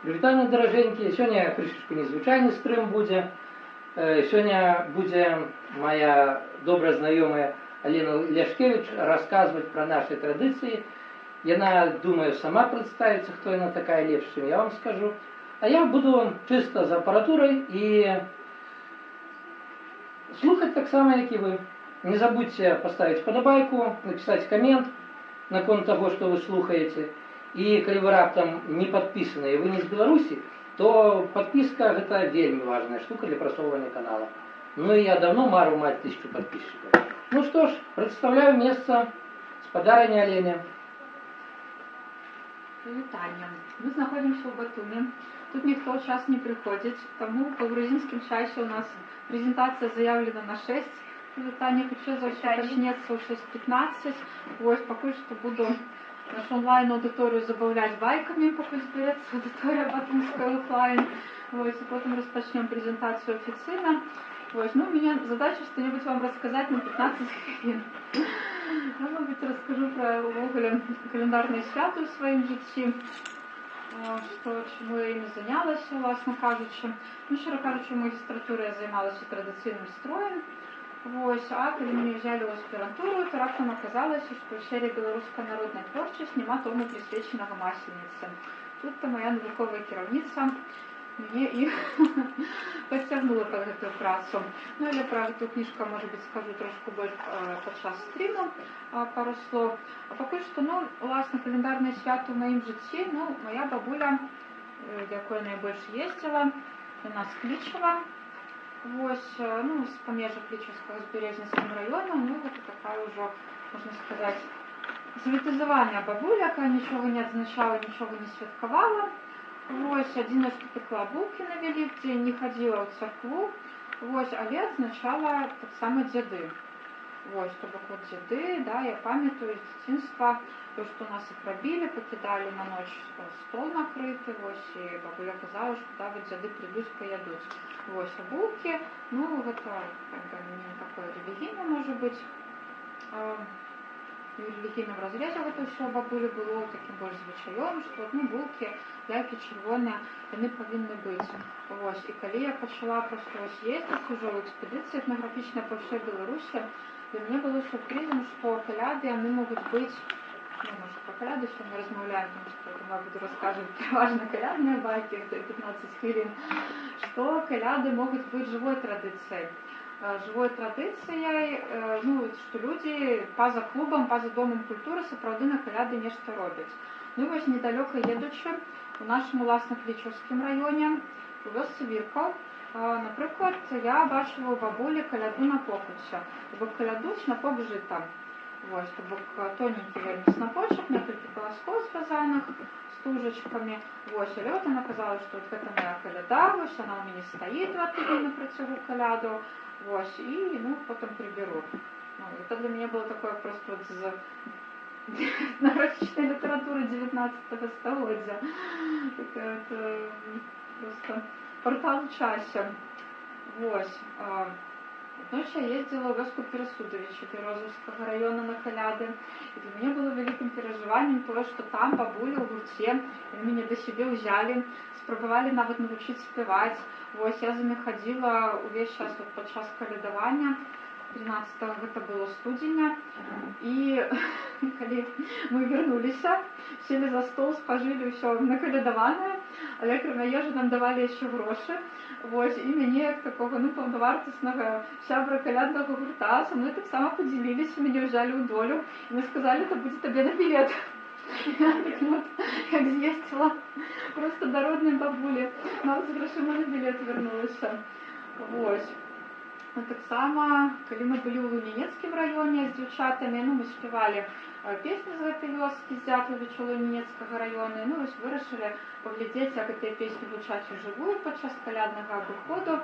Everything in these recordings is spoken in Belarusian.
Прывітанне, даражэнькія, сёння крышачку незвычайны стрым будзе. Сёння будзе моя добра знаёмая Алена Ляшкевич рассказывать про наши традиции. Яна, думаю, сама представится, кто она такая, лепш, чем я вам скажу. А я буду чисто за аппаратурой и слухать так само, как и вы. Не забудьте поставить подобайку, написать коммент на конт того, что вы слухаете. И коли вы раптом не подписаны, и вы не с Беларуси, то подписка – это вельми важная штука для просовывания канала. Ну и я давно мару мать 1000 подписчиков. Ну что ж, представляю место с подаренням Оленя. Вітання. Ми знаходимося в Батумі. Тут ніхто час не приходить, тому по грузинским чаще у нас презентація заявлена на 6. Вітання почнеться у 6:15. Ось, поки що буду нашу онлайн-аудиторію забавляти байками, поки збереться аудиторія Батумська офлайн. Ось, і потім розпочнемо презентацію офіційно. Ось, ну, у меня задача что-нибудь вам рассказать на 15 хвилин. Я, мабуть, розкажу про календарне свято у своїм житті, чому я їм зайнялася, власне кажучи. Ну, щиро кажучи, в магістратурі я займалася традиційним строєм. Ось, а коли мені взяли в аспірантуру, то раптом оказалося, що в сфері білоруська народна творчість нема тому присвяченого Маслениці. Тут моя наукова керівниця мне и подтягнула под эту працу. Ну, я про эту книжку, может быть, скажу трошку больше подчас стріму, пару слов. А поки що, ну, власне, календарне свято в моїм житті, ну, моя бабуля, до якої найбільше їздила, вона з Клічева. Ось, ну, з помежа Клічевського з Березненським районом, ну, это такая уже, можно сказать, завітизована бабуля, яка нічого не означала, нічого не святкувала. Ось, один раз пекла булки на Великдень, не ходила в церкву, ось, але означала так само діди. Ось, тобто от діди, да, я пам'ятаю з дитинства, то, що нас і пробили, покидали на ніч стол накритий, ось, і бабуля казала, що да, вот діди прийдуть, поїдуть. Ось, а булки, ну, это не такое релігійне, може бути, в релігійному розрізі це все бабулі було таким більш звичаєм, що ну, булки, яйки червоні, вони повинні бути. Ось, і коли я почала просто ось їздити вже в експедиції етнографічні по всій Білорусі, для мене було сюрпризом, що коляди, вони можуть бути, ну, може, про коляди ще не розмовляємо, тому що я буду розказувати переважно колядні байки, це 15 хвилин, що коляди можуть бути живою традицією. Живой традицією, ну, що люди поза клубом, поза домом культури справді на коляди нечто роблять. Ну, ось недалеко їдучи, у нашому, власне, Клічівському районі, у вёсці Вірков, наприклад, я бачила у бабулі коляду на покуті. Тобто коляду снопок жита. Ось, тобто тоненький вельми снопочок, несколько колосков зв'язаних з тужечками. Ось, але от вона казала, що от це моя коляда, ось вона у мене стоїть в отелі на цю коляду. Ось, і, ну, потім приберу. Ну, це для мене було таке просто от з етнографічної літератури 19 століття. Таке от, просто портал часу. Ось. Ночі я їздила у вёску Пересудовича Березовського району на коляди. І для мене було великим переживанням того, що там бабуля у гурті, вони мене до себе взяли, спробували навіть навчити співати. Ось, я за ними ходила увесь час, от під час колядування, 13-го, це було студеня, і коли ми вернулися, сели за стол, спожили все наколядоване, але крім їжі нам давали ще гроші. Ось, і мені, як такого, ну, повновартісного сябра колядного гурта, со мною так само поділилися, мене взяли у долю, і ми сказали, це буде тобі на білет. Я так вот, як з'їздила просто до родної бабулі, навіть з грошима на білет вернулася. Ось. Так само, коли ми були у Лунінецькому районі з дівчатами, ну, ми співали пісні з цієї вёски, з Дятловича Лунінецького району, ну, ось вирішили поглядіти, як ці пісні звучать вживую під час колядного обиходу.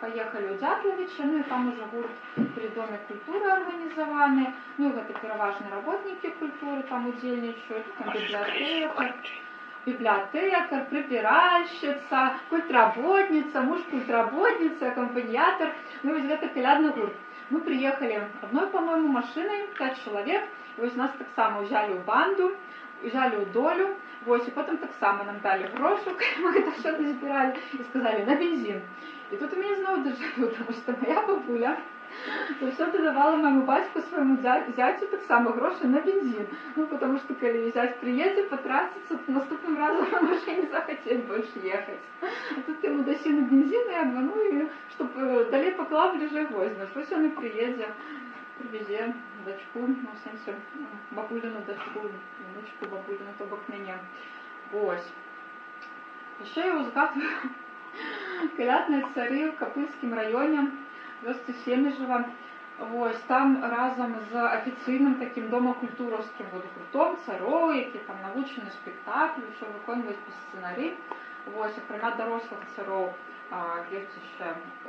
Поехали у Дятловича, ну и там уже гурт при Доме культуры организованный, ну и это переважно работники культуры там удельничают, там библиотекарь, прибиральщица, культработница, муж культработница, аккомпаниатор, ну и это колядный гурт. Мы приехали одной, по-моему, машиной, 5 человек, и вот нас так само взяли в банду, взяли у долю, Вось, і потім так само нам дали грошок, ми це все збирали і сказали на бензин. І тут у мене знову дежавю, тому що моя бабуля то все давала моему батьку, своему зятю так само гроши на бензин. Ну, потому что, когда зять приедет, потратится, то наступным разом на машине захотеть больше ехать. А тут ему досі на бензин, и ну, и чтобы дали поклав, ближе возьмешь. Ось он и приедет, привезе дочку, ну, в сенсі, бабулину дочку, внучку бабулину, то бок мене. Ось. Ще я згадую колядні цари в Копильському районі, вёсцы Семежева. Ось, там разом з офіційним таким домокультуровським гуртом царов, які там навчені спектаклі, що виконують по сценарі. Ось, окрема дорослих царов, є ще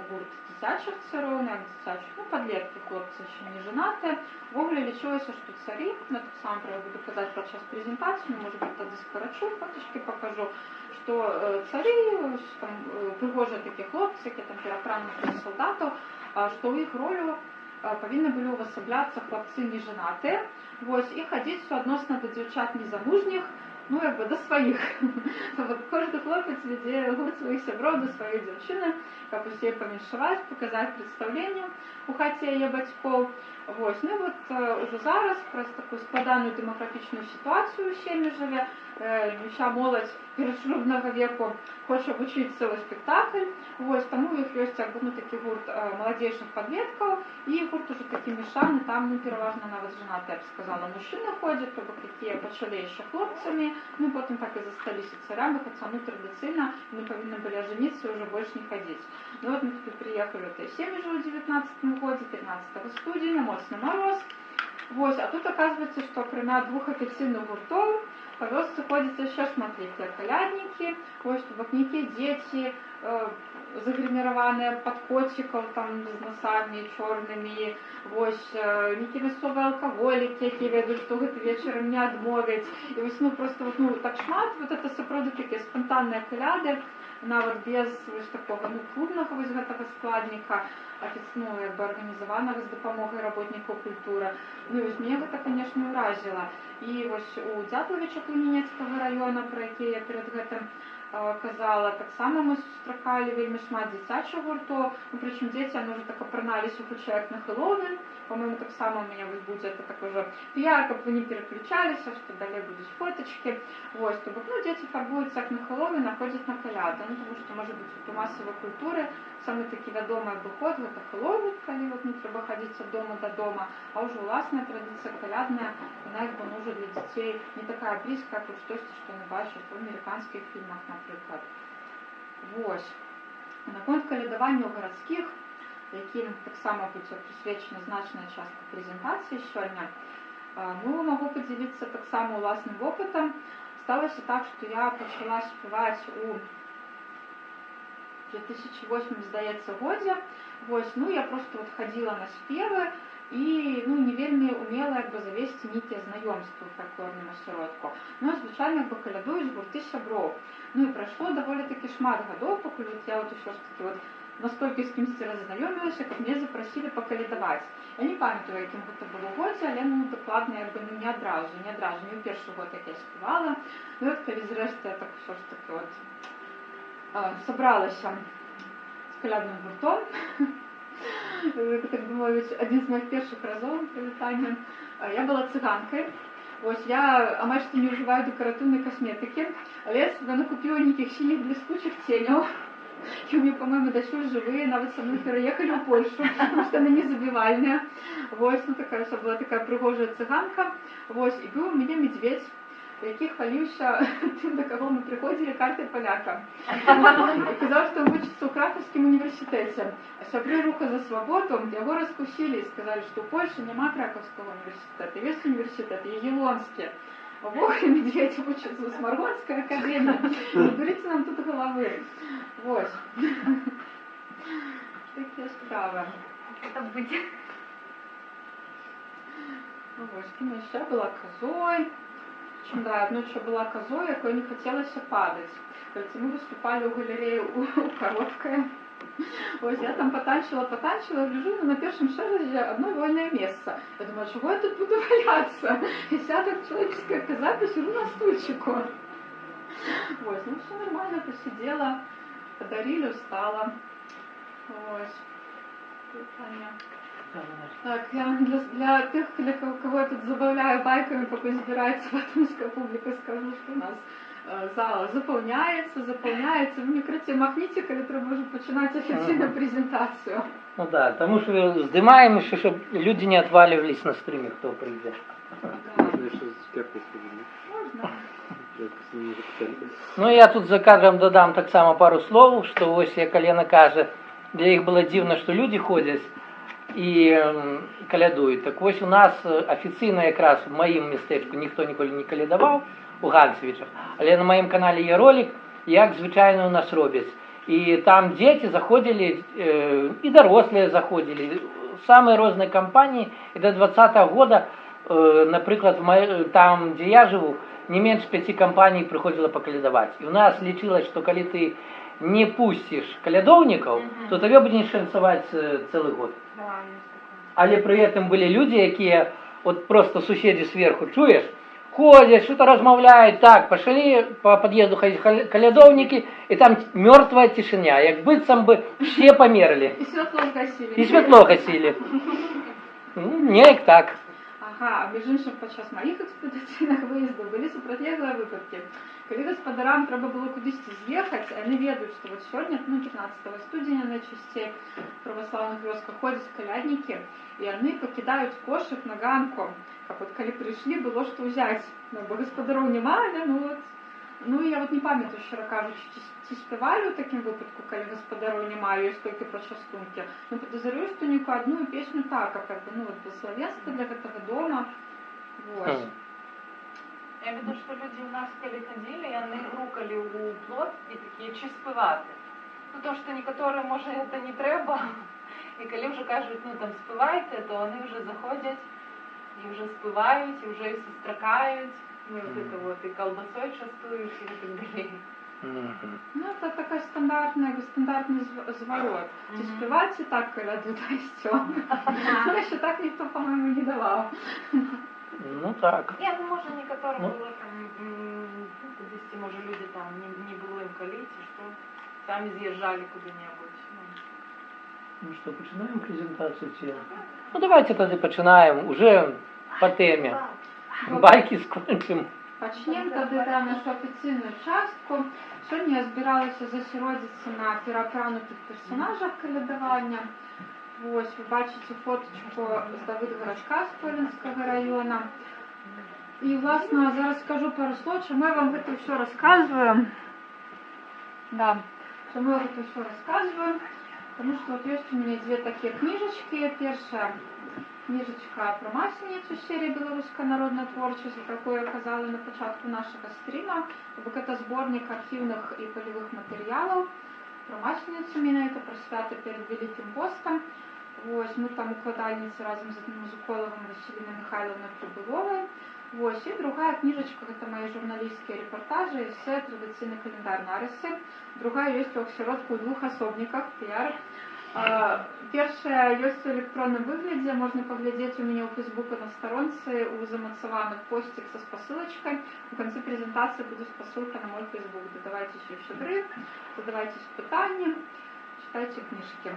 гурт дитячих царов, не дитячих, ну, подлетки, хлопці ще не женаті. В огляді лічилося, що царі, ну, так само буду казати про час презентацію, може бути, тоді скорочу, фоточки покажу, що царі, там, пригожі такі хлопці, які там переправлені солдатів, что в их ролю повинны были увособляться хлопцы неженатые, вот, и ходить все односно до девчат незамужних, ну, как бы до своих. Кожен хлопець веде гурт своїх сябров до своєї дівчини, як усі поміншувати, показати представлення у хаті її батьків. Ось, ну, от уже зараз, про таку складану демографічну ситуацію у Семежеві, вся молодь передшлюбного віку хоче вчитися у спектакль. Ось, тому у них є ну, такий гурт молодейших подростків, і гурт уже такі мішані, там, ну, переважно навіть женаті, я б сказала, мужчини ходять, тобто які почали ще хлопцями, ну, потім так і зосталися царями, хоча, ну, традиційно не повинні були женитися і вже більше не ходити. Ну, от ми тут приїхали в Семежеву в 19-му году, 15 студія, моцний мороз. Ось, а тут оказывается, что кроме двух официальных гуртов, по вёсцы ходят еще смотрите, колядники, ось, тубакники, дети, загримированные под котиков, там, с носами черными, ось, некие мясовые алкоголики, які ведуть, что гэта вечером не отмовить. И ось, ну, просто, вот, ну, так шмат, вот это сапраўды такие спонтанные коляды, нават без ось такого, ну, клубного ось гэтага складника, ну, як бы організованого з допомогою работників культури. Ну, і ось мене гэта, конечно, уразило. І ось у Дятловича Клинінецького району, про який я перед гэтым казала, так само ми сустракали вельмі шмат дзіцячых гуртов, ну, причем дети, они уже так опранались у человек на Хэллоуин, по-моему, так само у меня будет это такой же пиар, как вы не переключались, что далее будут фоточки, вот, чтобы, ну, дети фарбуются как на Хэллоуин, а ходят на коляду, ну, потому что, может быть, у массовой культуры самый таки вядомый обыход, это Хэллоуин, коли вот не треба ходить от дома до дома, а уже власная традиция колядная, она, как бы, ну, уже для детей не такая близкая, как вот что они бачат в американских фильмах, наприклад. Ось. Наконт калядавання ў гарадскіх, яким так само будзе прысвечана значная частка прэзентацыі сёння, ну, магу падзяліцца так само ўласным вопытам. Сталася так, што я пачала спяваць у 2008, здаецца, годзе. Вось, ну, я просто вот хадзіла на спевы і, ну, не вельмі умела, як бы, завесці нейкія знаёмствы ў фальклорным асяродку. Ну, звычайна, як бы, калядуюць гурты сяброў. Ну, і прайшло даволі-такі шмат гадоў, пакуль я вот усё ж таки вот настолькі з кімсьці раззнаёмілася, каб мне запрасілі пакалядаваць. Я не памятаю, якім гэта было годзе, але, ну, дакладна, як бы, ну, не адразу, не ў першы год, як я спявала. Ну, от калі зрэшты я так усё ж таки вот сабралася з калядным гуртом, так бы мовіць, адзін з моих першых разоў прывітання. Я была цыганкай. Ось, я амаль што не ўжываю дэкаратыўнай касметыкі, але я себе накупила нейкіх сініх бліскучых ценяў. І у меня, по-моему, дасюль живые, нават со мной переехали в Польшу, потому что она не забивальная. Вось, ну, такая все была такая пригожая цыганка. Вось, і быў у мяне медведь, які хваліўся тым, да каго мы прыходзілі, картай паляка. І казаў, што он вучыцца ў Кракаўскім універсітэце. А сябры Руха за свабоду яго раскусілі і сказалі, што ў Польшы няма Кракаўскага універсітэта, ёсць універсітэт Ягеллонскі. Бог и медведь учатся в Сморгонской академии. Не дурите нам тут головы. Вот. Такие справы. Это быть. Ну, вот, кем еще была козой. Причем, да, одну еще была козой, якой не хотелось падать. Кольцы мы выступали у галереи у Коровкая. Вот, я там потанчила, гляжу, но на первом шаге одно вольное место. Я думаю, чего я тут буду валяться? И вся так человеческая коза посижу на стульчику. Вот, ну все нормально, посидела, подарили, устала. Вот. Питание. Так, я для тех, кого я тут забавляю байками, пока избирается батумская публика, скажу, что у нас зал заполняется. Ви мені краті махніться, коли треба вже починати офіційну презентацію. Ну да, тому що здимаємо ще, щоб люди не отваливались на стрімі, хто прийде. Да. Можна. Ну я тут за кадром додам так само пару слов, що ось як Алена каже, для їх було дивно, що люди ходять і колядують. Так ось у нас офіційно якраз в моїм містечку ніхто ніколи не колядував, у Ганцевичах, але на моєму каналі є ролик, як звичайно у нас роблять. І там діти заходили, і дорослі заходили, самі різні компанії, і до 20-го года, наприклад, там, де я живу, не менше 5 компаній приходило поколядувати. І у нас лічилось, що коли ти не пустиш колядовників, то тебе буде шансувати цілий год. Але при этом были люди, які, от просто сусіди зверху, чуєш, ходять, що-то розмовляють, так, пошли по під'їзду ходять колядовники, і там мертва тишина, як бицем би всі померли. І світло гасили. Ну, не так. Ага, а між іншим, під час моїх експедиційних виїздів були супротивні випадки. Коли господарам треба було кудись з'їхати, вони ведають, що от сьогодні, 15 студеня найчастіше в православних вёсках ходять колядники, і вони покидають кошик на ганку. А от коли прийшли, було що взяти. Ну, бо господарів немає, ну я от не пам'ятаю, щиро кажучи, чи співали у таким випадку, коли господарів немає, і скільки про частунки. Ну, подозрюю, що ні одну пісню так, а как бы, ну, вот благословенство для этого дома. Вот. Я виду, що люди у нас коли ходили, і вони рукали у плот і такі, чи співати. Ну, то, що некоторі, може, це не треба. І коли вже кажуть, ну, там, співайте, то вони вже заходять, і вже співають, і вже і состракають. Ну, вот это вот, и колбасой частуешь, и так далее. Ну, это такой стандартный зворот. Ти співають і так колядуть, а все. Ну, ще так ніхто, по-моєму, не давав. Ну так. Нет, ну, може, некоторым было там, допустим, може, люди там не було їм коліть, і що самі з'їжджали куди-небудь. Ну що, починаємо презентацію чи? Ну давайте тоді починаємо, уже по темі. Байки скончимо. Почнемо тоді нашу офіційну частку. Сьогодні я збиралася засіродитися на пірокрану під персонажах колядування. Ось, ви бачите фоточку з Давидгородка з Полінського району. І, власне, зараз скажу пару слов, чому я вам це все розказую. Да, чому я це все розказую. Потому что вот есть у меня две такие книжечки. Первая книжечка про Масленицу з серії «Білоруська народна творчість», яку я казала на початку нашого стріма. Тобто це зборник архівних і польових матеріалів про Масленицу, это про свято перед Великим постом. Ось, ми там укладальниці разом з музикологом Василиной Михайловной Прибыловой. Ось, і другая книжечка, это мои журналистские репортажи, эссе, традиционный календарь нарисы. Другая есть у «Оксиротку» в двух особниках, пиар. Першая есть в электронном выгляде, можно поглядеть у меня у Фейсбука на сторонце, у замацованных постик со посылочкой. В конце презентации будет посылка на мой Фейсбук. Додавайте еще щедры, задавайтесь питания, читайте книжки.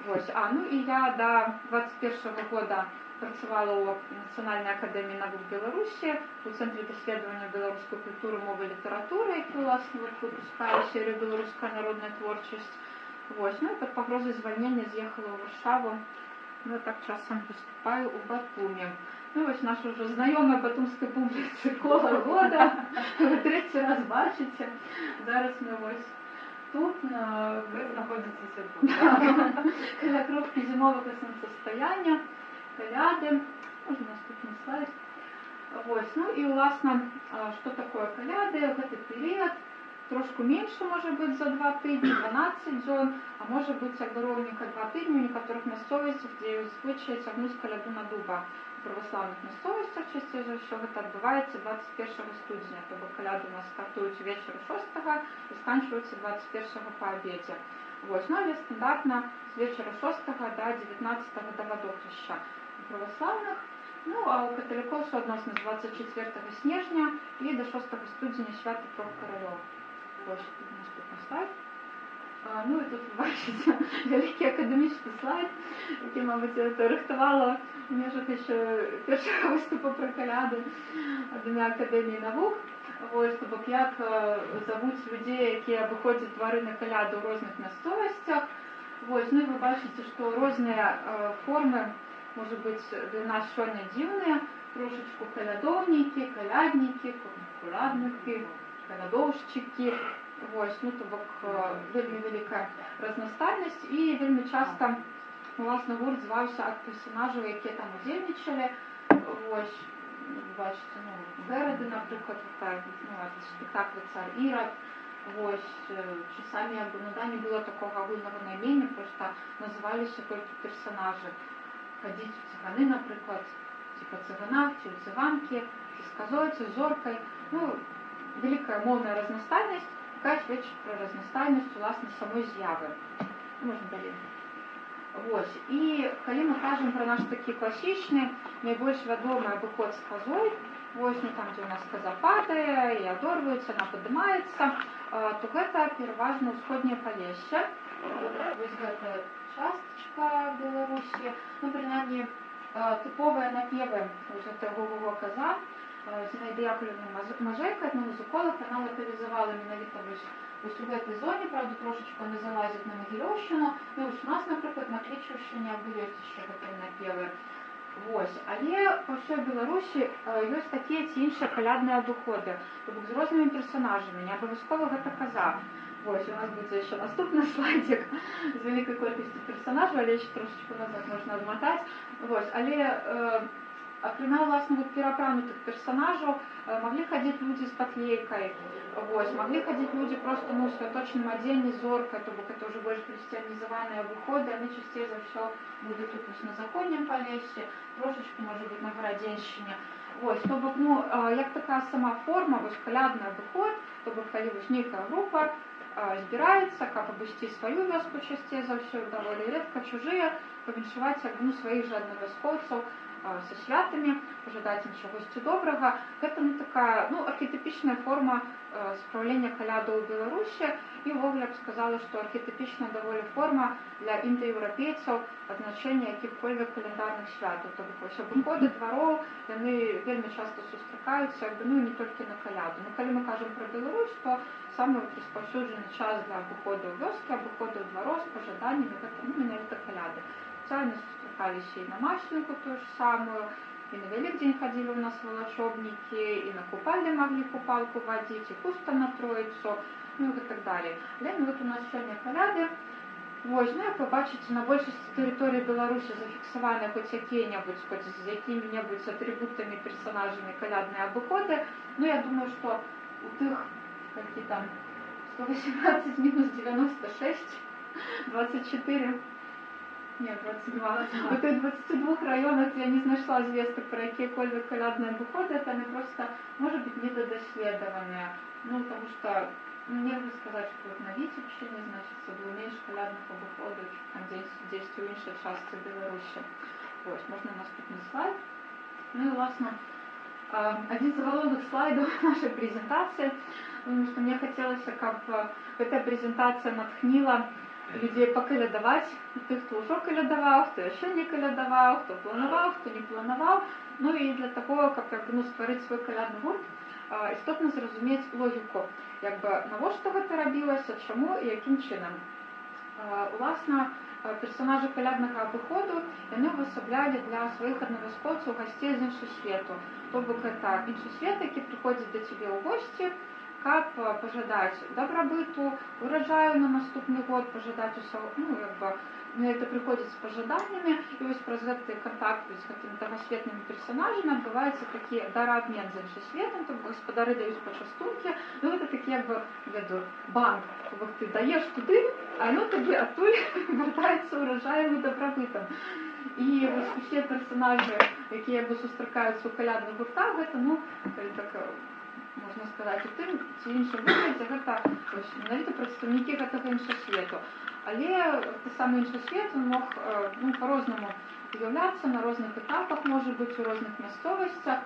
Ось. Ну и я до 21 года працювала у Національній академії наук Білорусі, у Центрі дослідження білоруської культури, мови і літератури, який, власне, випускає серію «Білоруська народна творчість». Ось. Ну і під погрозою звільнення з'їхала у Варшаву. Ну, так часом виступаю у Батумі. Ну, ось наша вже знайома батумська публіці коло года. Ви третій раз бачите. Зараз ми ось тут. Ви знаходитеся тут. Коля кропки зимового сонцестояння, коляди. Можна наступний слайд. Ось. Ну і, власне, що таке коляди? В цей період трошки менше може бути за 2 тижні, 12 зон, а може бути, як ровненько 2 тижні, у некоторих місцевостях, де звичай тягнуть коляду на дуба. У православних місцевостях частіше всього це відбувається 21 студня, тобто коляди у нас стартують ввечері 6-го і закінчуються 21-го по обіді. Ось, ну, але стандартно з вечора 6-го до 19-го до водохреща. У православних Ну, а у католикоў суадносна з 24 снежня і до 6 студзеня свята трох каралёў. Вось тут наступны слайд. Ну і тут ви бачите великий академічний слайд, який, мабуть, я рихтувала в межах ще першого виступу про коляди двома академії наук. Ось, тобто, як зовуть людей, які обиходять двори на коляду у різних місцевостях. Ось, ну і ви бачите, що різні форми, може бути, для нас сьогодні дивні, трошечку колядовники, колядники, колядники, колядовщики. Ось, ну, тобто, вельми велика різноманітність і вельми часто, власне, гурт звався від персонажів, які там удільничали. Ось, бачите, ну, Героди, наприклад, спектакль «Цар Ірод». Ось, часами, якби, ну, да, не було такого огульного наімення, просто називалися тільки персонажі. Ходіть в цигани, наприклад, типа цигана, чи у циганки, чи з козою, чи з зоркою. Ну, велика мовна різноманітність, яка свідчить про різноманітність, власне, самої з'яви. Можна далі. Ось, і коли ми кажемо про наш такий класичний, найбільш відомий обиход з козою, ось, ну, там, де у нас коза падає, і одорвується, вона піднімається, то це переважно усходнє Полісся. Ось ця часточка Білорусі, ну, принаймні, типові напіви го-го-го коза, Зінаїда Яковлевна Мажейка, одного музиколога, вона локалізувала менавіта ось у цій зоні, правда, трошечки не залазить на Могилівщину. Ну, ось у нас, наприклад, на Клічівщині є ще такі напіви. Ось. Але по всій Білорусі є такі ці інші колядні обиходи, тобто з різними персонажами, не обов'язково це коза. Ось, у нас буде ще наступний слайдик з великою кількістю персонажів, але ще трошечки назад можна відмотати. Ось, але окремя, власне, переапранутых персонажей могли ходить люди с подклейкой, ось, могли ходить люди просто, ну, в святочном одении, зоркой, то это уже больше христианизованные обиходы, они частее за все будут тут на законнем Поліссі, трошечки, може бути, на Городенщині. Ось, тобто, ну, як така сама форма, ось, колядний обиход, тобто, коли ось нейка група збирається, як обвести свою вёску частее за все, доволі рідко, чужие, повіншувати, ну, своїх же одновосходців, со святами, пожелать им чогось доброго. Это, ну, такая, ну, архетипичная форма справления коляду у Беларуси. И вовле я бы сказала, что архетипичная довольно форма для индоевропейцев означения каких-либо календарных святов. То есть обиходы дворов, они вельми часто сустракаються, ну, не только на коляду. Но когда мы кажем про Беларусь, то самый розповсюджений час для обиходу вёски, обиходу дворов с пожаданиями, это, ну, именно это коляды. Специально сустракались и на Масленку ту же самую, и на Великдень ходили у нас волочебники, и на купальне могли купалку водить, и хусто на Троицу, ну и так далі. Але ну, от у нас сьогодні коляди. Ось, ну, як ви бачите, на більшості території Білорусі зафіксовані хоч які-небудь, хоч з якими-небудь атрибутами, персонажами колядні обиходи. Ну, я думаю, що у тих, які там, 118 мінус 96, 24, нет, 22. У тих 22 районах я не знайшла звісток про які-либо колядні обиходи, це не просто, може бути, недодослідування. Ну, тому що, нельзя сказать, что вот на Витебщине, значит, было меньше колядных обиходов, чем десь у іншій частини Білорусі. Ось, можна наступний слайд. Ну і, власне, один з головних слайдів нашої презентації, тому що мені хотілося, щоб ця презентація натхнила людей поколядувати, тих, хто вже колядував, хто ще не колядував, хто планував, хто не планував. Ну і для того, щоб, ну, створити свій колядний гурт, істотно зрозуміти логіку, якби, навіщо це робилося, чому і яким чином. Власне, персонажі колядного обиходу, вони висобляли для своїх одновосходців гостей з іншого світу. Тобто, це інший світ, який приходить до тебе у гості, як пожадати добробыту, урожаю на наступний год, пожадати усього, ну, якби, это приходит с пожаданиями, и вот про этот контакт с какими-то восветными персонажами отбывается такие дарообмен за іншим світом, тобто господари дають почастунки, ну это такие, якби, банк, тобто ти даєш туди, а воно тобі оттуль вертається урожаєм і добробитом. І ось усі персонажі, які, якби, зустрікаються у колядних гуртах, це, ну, так, можна сказати, у тим чи іншим вигляді, це, ось, навіть представники цього іншого світу. Але те саме інший світ, він мог, ну, по-розному з'являцца на розных этапах, можа быць у розных мясцовасцях.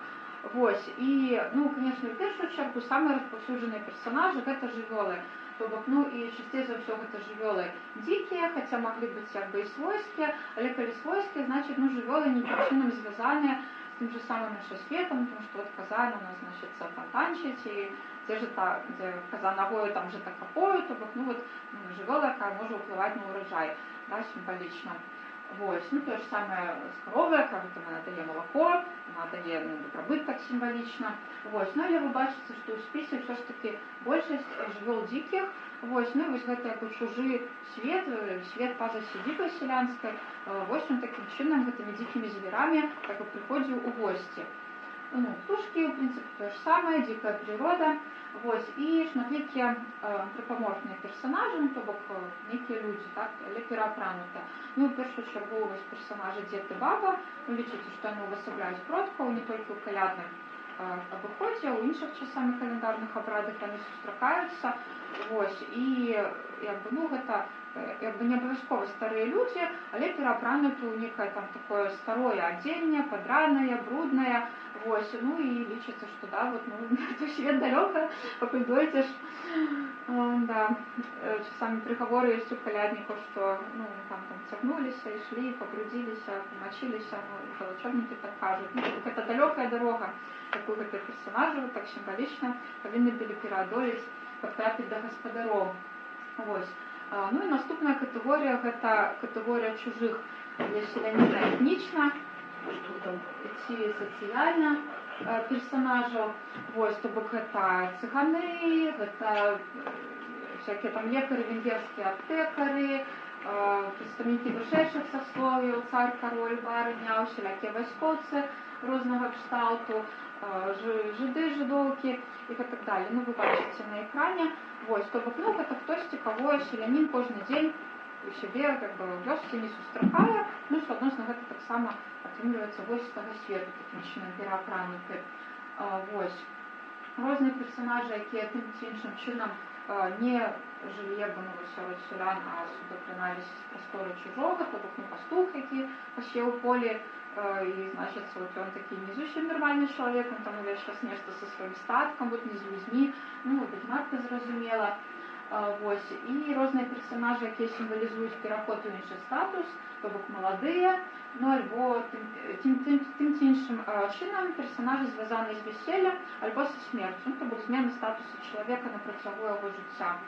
Вось, і, ну, конечно, в першую чергу самыя распаўсюджаныя персонажы гэта жывёлы. То бок, ну, і часцей за ўсё гэта жывёлы дзікія, хаця маглі быць як бы і свойскія, але калі свойскія, значит, ну, жывёлы нейкім чынам звязаныя з тым же самым светом, потому что вот коза, она, значит, там танчыць, і дзе коза ногою там же так капою, то бок, ну, вот, жывёла, якая можа ўплываць на ўраджай, да, сімвалічна. Вось, ну, то же самое с коровой, как там она дае молоко, она дае, ну, добробыт так символично. Вось, ну, але вы бачыце, што ў спісе ўсё ж таки большасць жывёл дзікіх. Вось, ну, і вось гэта як чужы свет, свет па-за сядзібай сялянскай, вось он такім чынам гэтымі дзікімі звярамі так і прыходзіў у госці. Ну, птушкі, в принципе, то же самое, дзікая прырода. Вось, і шматлікія антропаморфныя персонажы, ну, то бок нейкія людзі, так, але пераапранутыя. Ну, в першую чергу вось персонажы дзед і баба, ну, лічыце, што яны ўвасабляюць продкаў не толькі ў калядным абыходзе, а ў іншых часамі календарных абрадах яны сустракаюцца. Вось, і як бы, ну, гэта як бы не абавязкова старыя людзі, але пераапрануты ў некае там такое старое адзенне, падранае, бруднае. Вось, ну, і лічыцца, што, да, вот, ну, то свет далёка, пакуль дойдзеш. Да, часамі прыгаворы ёсць у каляднікаў, што, ну, там цягнуліся, ішлі, пабрудзіліся, памачыліся, ну, калачобнікі так кажуць. Ну, гэта далёкая дарога, якую гэтыя персонажы так сімвалічна павінны былі пераадолець, каб трапіць да гаспадароў. Вось. Ну і наступная катэгорія гэта катэгорія чужых для селяніна этнічна ці сацыяльна персонажаў. Вось, то бок гэта цыганы, гэта всякие там лекары, венгерскія аптэкары, прадстаўнікі вышэйшых сасловіяў, цар, кароль, барыня, усялякія вайскоўцы рознага кшталту, жыды, жыдоўкі і так далее. Ну, вы бачыце на экране. Вось, то бок, ну, гэта хтосьці, каго селянін кожны дзень у сябе, как бы, ў вёсцы не сустракае, ну, і суадносна гэта таксама атрымліваецца госць з таго свету, такім чынам пераапрануты. Вось. Розныя персонажы, якія тым ці іншым чынам не жылі як бы сярод сялян, а сюды прыналіся з прасторы чужога, то бок, ну, пастух, які пасеў поле, і, значыцца, вот ён такі не зусім нармальны чалавек, он там увесь час нешта са сваім статкам, вот не з людзьмі, ну, ведьмарка зразумела. Вось, і розныя персонажы, якія сімвалізуюць пераход у іншы статус, то бок маладыя, ну, альбо тым ці іншым чынам персонажы звязаныя з вяселлем альбо са смерцю, то бок змена статусу чалавека на працягу яго жыцця.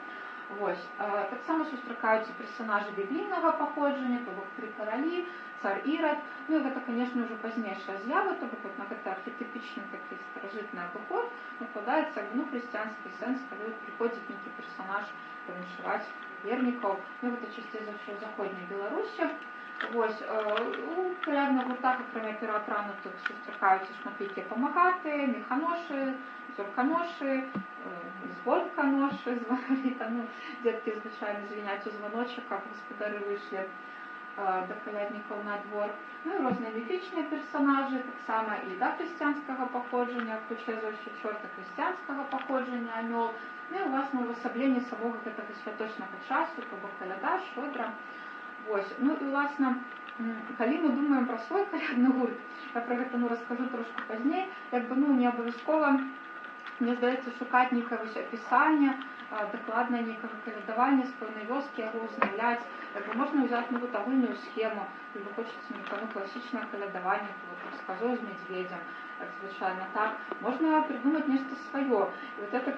Вось, таксама сустракаюцца персонажы біблійнага паходжання, то бок тры каралі, цар Ірад, ну, і гэта, конечно, ўжо пазнейшая з'ява, то бок вот на гэта архетипічны такі старажытны абыход накладаецца, ну, хрысціянскі сэнс, калі прыходзіць нейкі персонаж павіншаваць вернікаў, ну, гэта часцей за ўсё заходняй Беларусі. Вось, у калядных гуртах, акрамя пераапранутых, сустракаюцца шматлікія памагаты, механошы, зорканошы, звонканошы, званаріта, ну, дзеткі звычайна звіняць у званочак, каб гаспадары выйшлі да каляднікаў на двор. Ну і розныя міфічныя персонажы, таксама і да хрысціянскага паходжання, хутчэй за ўсё чорта хрысціянскага паходжання, анёл, ну і, уласна, увасабленне самога гэтага святочнага часу, то бок каляда, шчодра. Вось, ну і, уласна, калі мы думаем пра свой калядны гурт, я пра гэта, ну, раскажу трошку пазней, як бы, ну, не абавязкова, мне здаецца, шукаць нейкае апісанне, дакладна нейкага калядавання з пэўнай вёскі, яго ўзнаўляць. Як бы можна ўзяць, ну, вот агульную схему, калі хочацца нейкае класічнае калядаванне, то вот з казой, з мядзведзем, як звычайна так. Можна придумаць нешта сваё. І вот это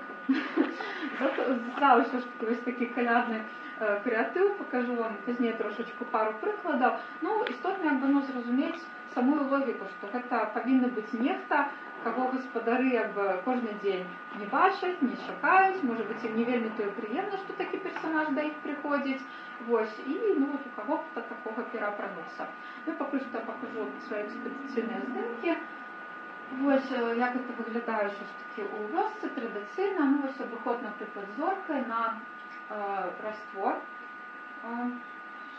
ўсё ж таки вось такі калядны крэатыў, пакажу вам пазней трошачку пару прыкладаў. Ну, істотна, як бы, ну, зразумець самую логіку, што гэта павінны быць нехта, каго гаспадары, як бы, кожны дзень не бачаць, не чакаюць, можа быць, ім не вельмі тое прыемна, што такі персонаж да іх прыходзіць. Вось, і, ну, вот у каго-то такога пераапрануцца. Ну, пакуль што пакажу свае экспедыцыйныя здымкі. Вось, як гэта выглядае ўсё ж такі ў вёсцы традыцыйна. Ну, вось абыход, напрыклад, зоркай на раствор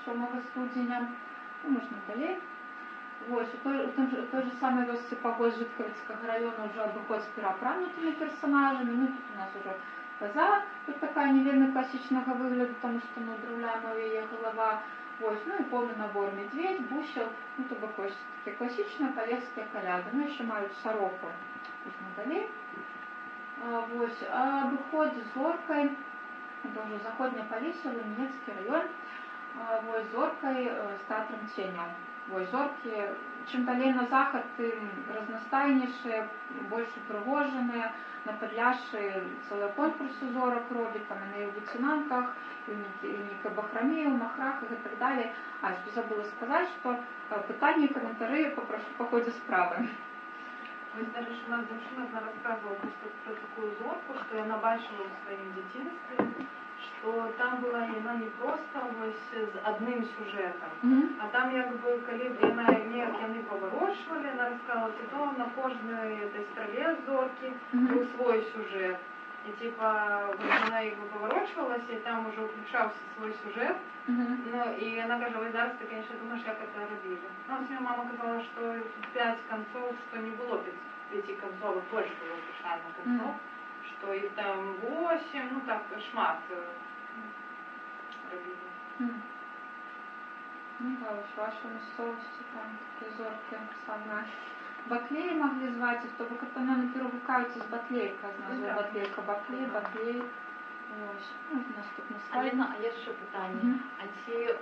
7 студзеня. Ну, можна далей. Вось, у той же самой вёсцы Пагос Жытковіцкага раёна ўжо абыход з пераапранутымі персонажамі. Ну, тут у нас ўжо коза, тут такая не вельмі класічнага выгляду, таму што, ну, драўляная яе галава. Вось, ну і поўны набор медведь, бусел, ну то бок вось такія класічныя палескія каляды. Ну яшчэ маюць сароку. Можна далей. Вось, абыход з зоркай, это ўжо заходняе Палесье, Нямецкі раён. Вось, зоркай з тэатрам ценяў. Вось, зоркі, чым далей на захад, тым разнастайнейшыя, больш упрыгожаныя. На Падляшшы цэлыя конкурсы зорак робяць, там яны і ў выцінанках, і ў бахраме, і ў махрах і так далее. Аж забыла сказаць, што пытанні і каментары папрошу па ходзе справы. Вось, дарэчы, у нас дзяўчына рассказывала просто про такую зорку, што яна бачыла ў сваім дзяцінстве, что там была яна не просто вось з адным сюжэтам, а там як бы калі яны паварочвалі, яна рассказала, то на кожнай этой стреле зоркі быў свой сюжет. И типа вот она як бы поворачивалась, и там уже включался свой сюжет. Ну и она говорит, вы зараз ты, конечно, думаешь, как это робили. Ну, мне мама сказала, что 5 концов, что не было 5 концов, больше было печально концов, что их там 8, ну так, шмат робили. Ну да, уж в вашей мясцовости там такие зорки самые. Баклеи могли звать их, то бок это, наверное, перегукаются с батлейкой, назву батлейка, баклей. Ось, ну, наступний слайд. Аліна, а є ще питання. А ці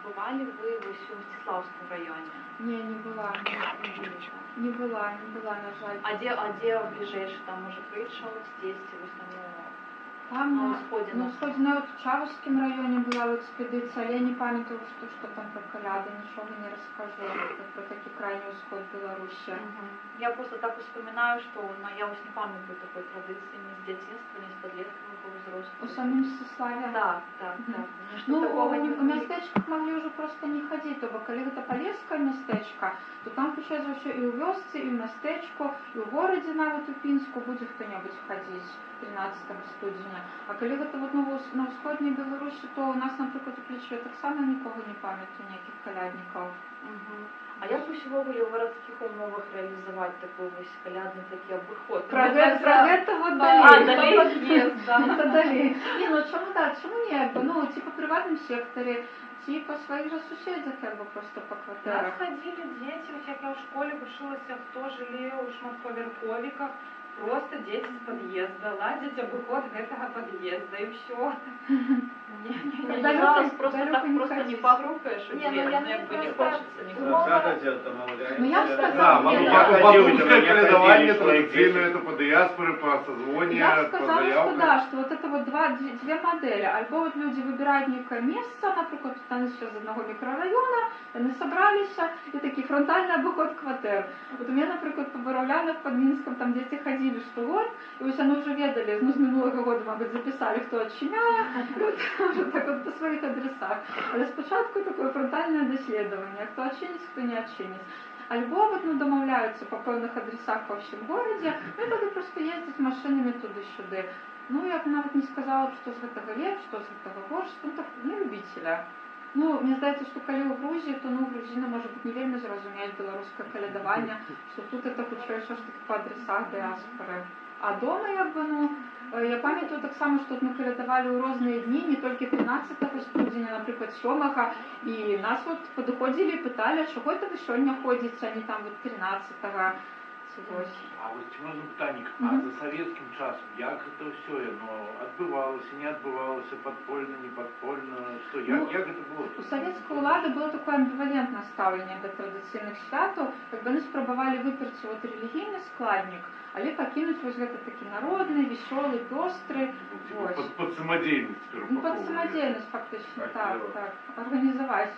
бували ви в Мстиславському районі? Не, не была. Не была, на жаль. А де ближайший, там, може, Кричалов, здесь, в основному? Там на Усходе, на Усходе, ну, вот в Чавовском районе была экспедиция, але я не памятаю, что там про коляды, ничего не расскажу, про такий крайний усход Беларуси. Я просто так вспоминаю, что я ось не пам'ятаю такой традиции ни с детства, ни с подросткого возраста. У самим Мстиславе? Да. Ну, у местечках могли уже просто не ходить, то бок, коли это Полесское местечко, то там, получается, вообще и у вёсцы, и у местечку, и у городе навіть у Пінску будет кто-нибудь ходить 13 студня. А коли это вот на Усходній Беларусі, то у нас, наприклад, у Клічеві так само нікого не пам'ятаю, ніяких колядників. А як усього в городских умовах реализовать такой весь колядный такий обиход? Про это вот далее. Не, ну чому ні? Ну, типа в приватному секторі, типа своїх же сусідів, або просто по У нас квартирах. ходили дети, як я в школе вышилась, хто жили у шматповерховиках, просто дети з під'їзду, ладять обиход гэтага під'їзду, і все. Зараз просто так просто не погрукаєш, Ні, ну я не хочеться нікого. Ну я б Да, сказала, бабушкое колядование традиционное, это по диаспоре, по созвонию, я бы по сказала, что заявкам. да, что вот это вот две модели. Альбо вот люди выбирают некое место, например, там сейчас из одного микрорайона, они собрались, и такие фронтальный обход квартир. Вот у меня, например, по Боровлянах, под Минском, там дети ходили штогод, и вот они уже ведали, ну, с минулого года, мабуть, записали, кто отчиняє, и вот уже так вот по своих адресах. Але спочатку такое фронтальное доследование, кто отчинится, кто не отчинится. Альбо вот, ну, домовляются по певних адресах по всем городе, ну, тоді просто їздять машинами туди-сюди. Ну, я б навіть не сказала, що з гэтага лепш, що з гэтага горш, ну, так, не любителя. Ну, мне здаецца, што калі ў Грузіі, то, ну, грузіны, можа быць, не вельмі зразумець беларускае калядаванне, што тут это хутчэй ўсё ж таки па адресах дыаспоры. А дома, як бы, ну, я памятаю таксама, што мы калядавалі ў розныя дні, не толькі 13 студзеня, напрыклад, 7-га, і нас вот падыходзілі і пыталі, чаго это вы сёння ходзіце, а не там вот 13-га. А вот можна питання, а за советским часом, як это все отбывалось, не отбывалось, подпольно, не подпольно, что, як это было? У савецкай улады было такое амбівалентнае стаўленне да традыцыйных святаў, як бы яны спрабавалі выперці вот рэлігійны складнік, але пакінуць вось гэта такі народны, весёлы, пёстры. Под самодеятельность, скажем, ну, под самодеятельность, фактично, так, организовать.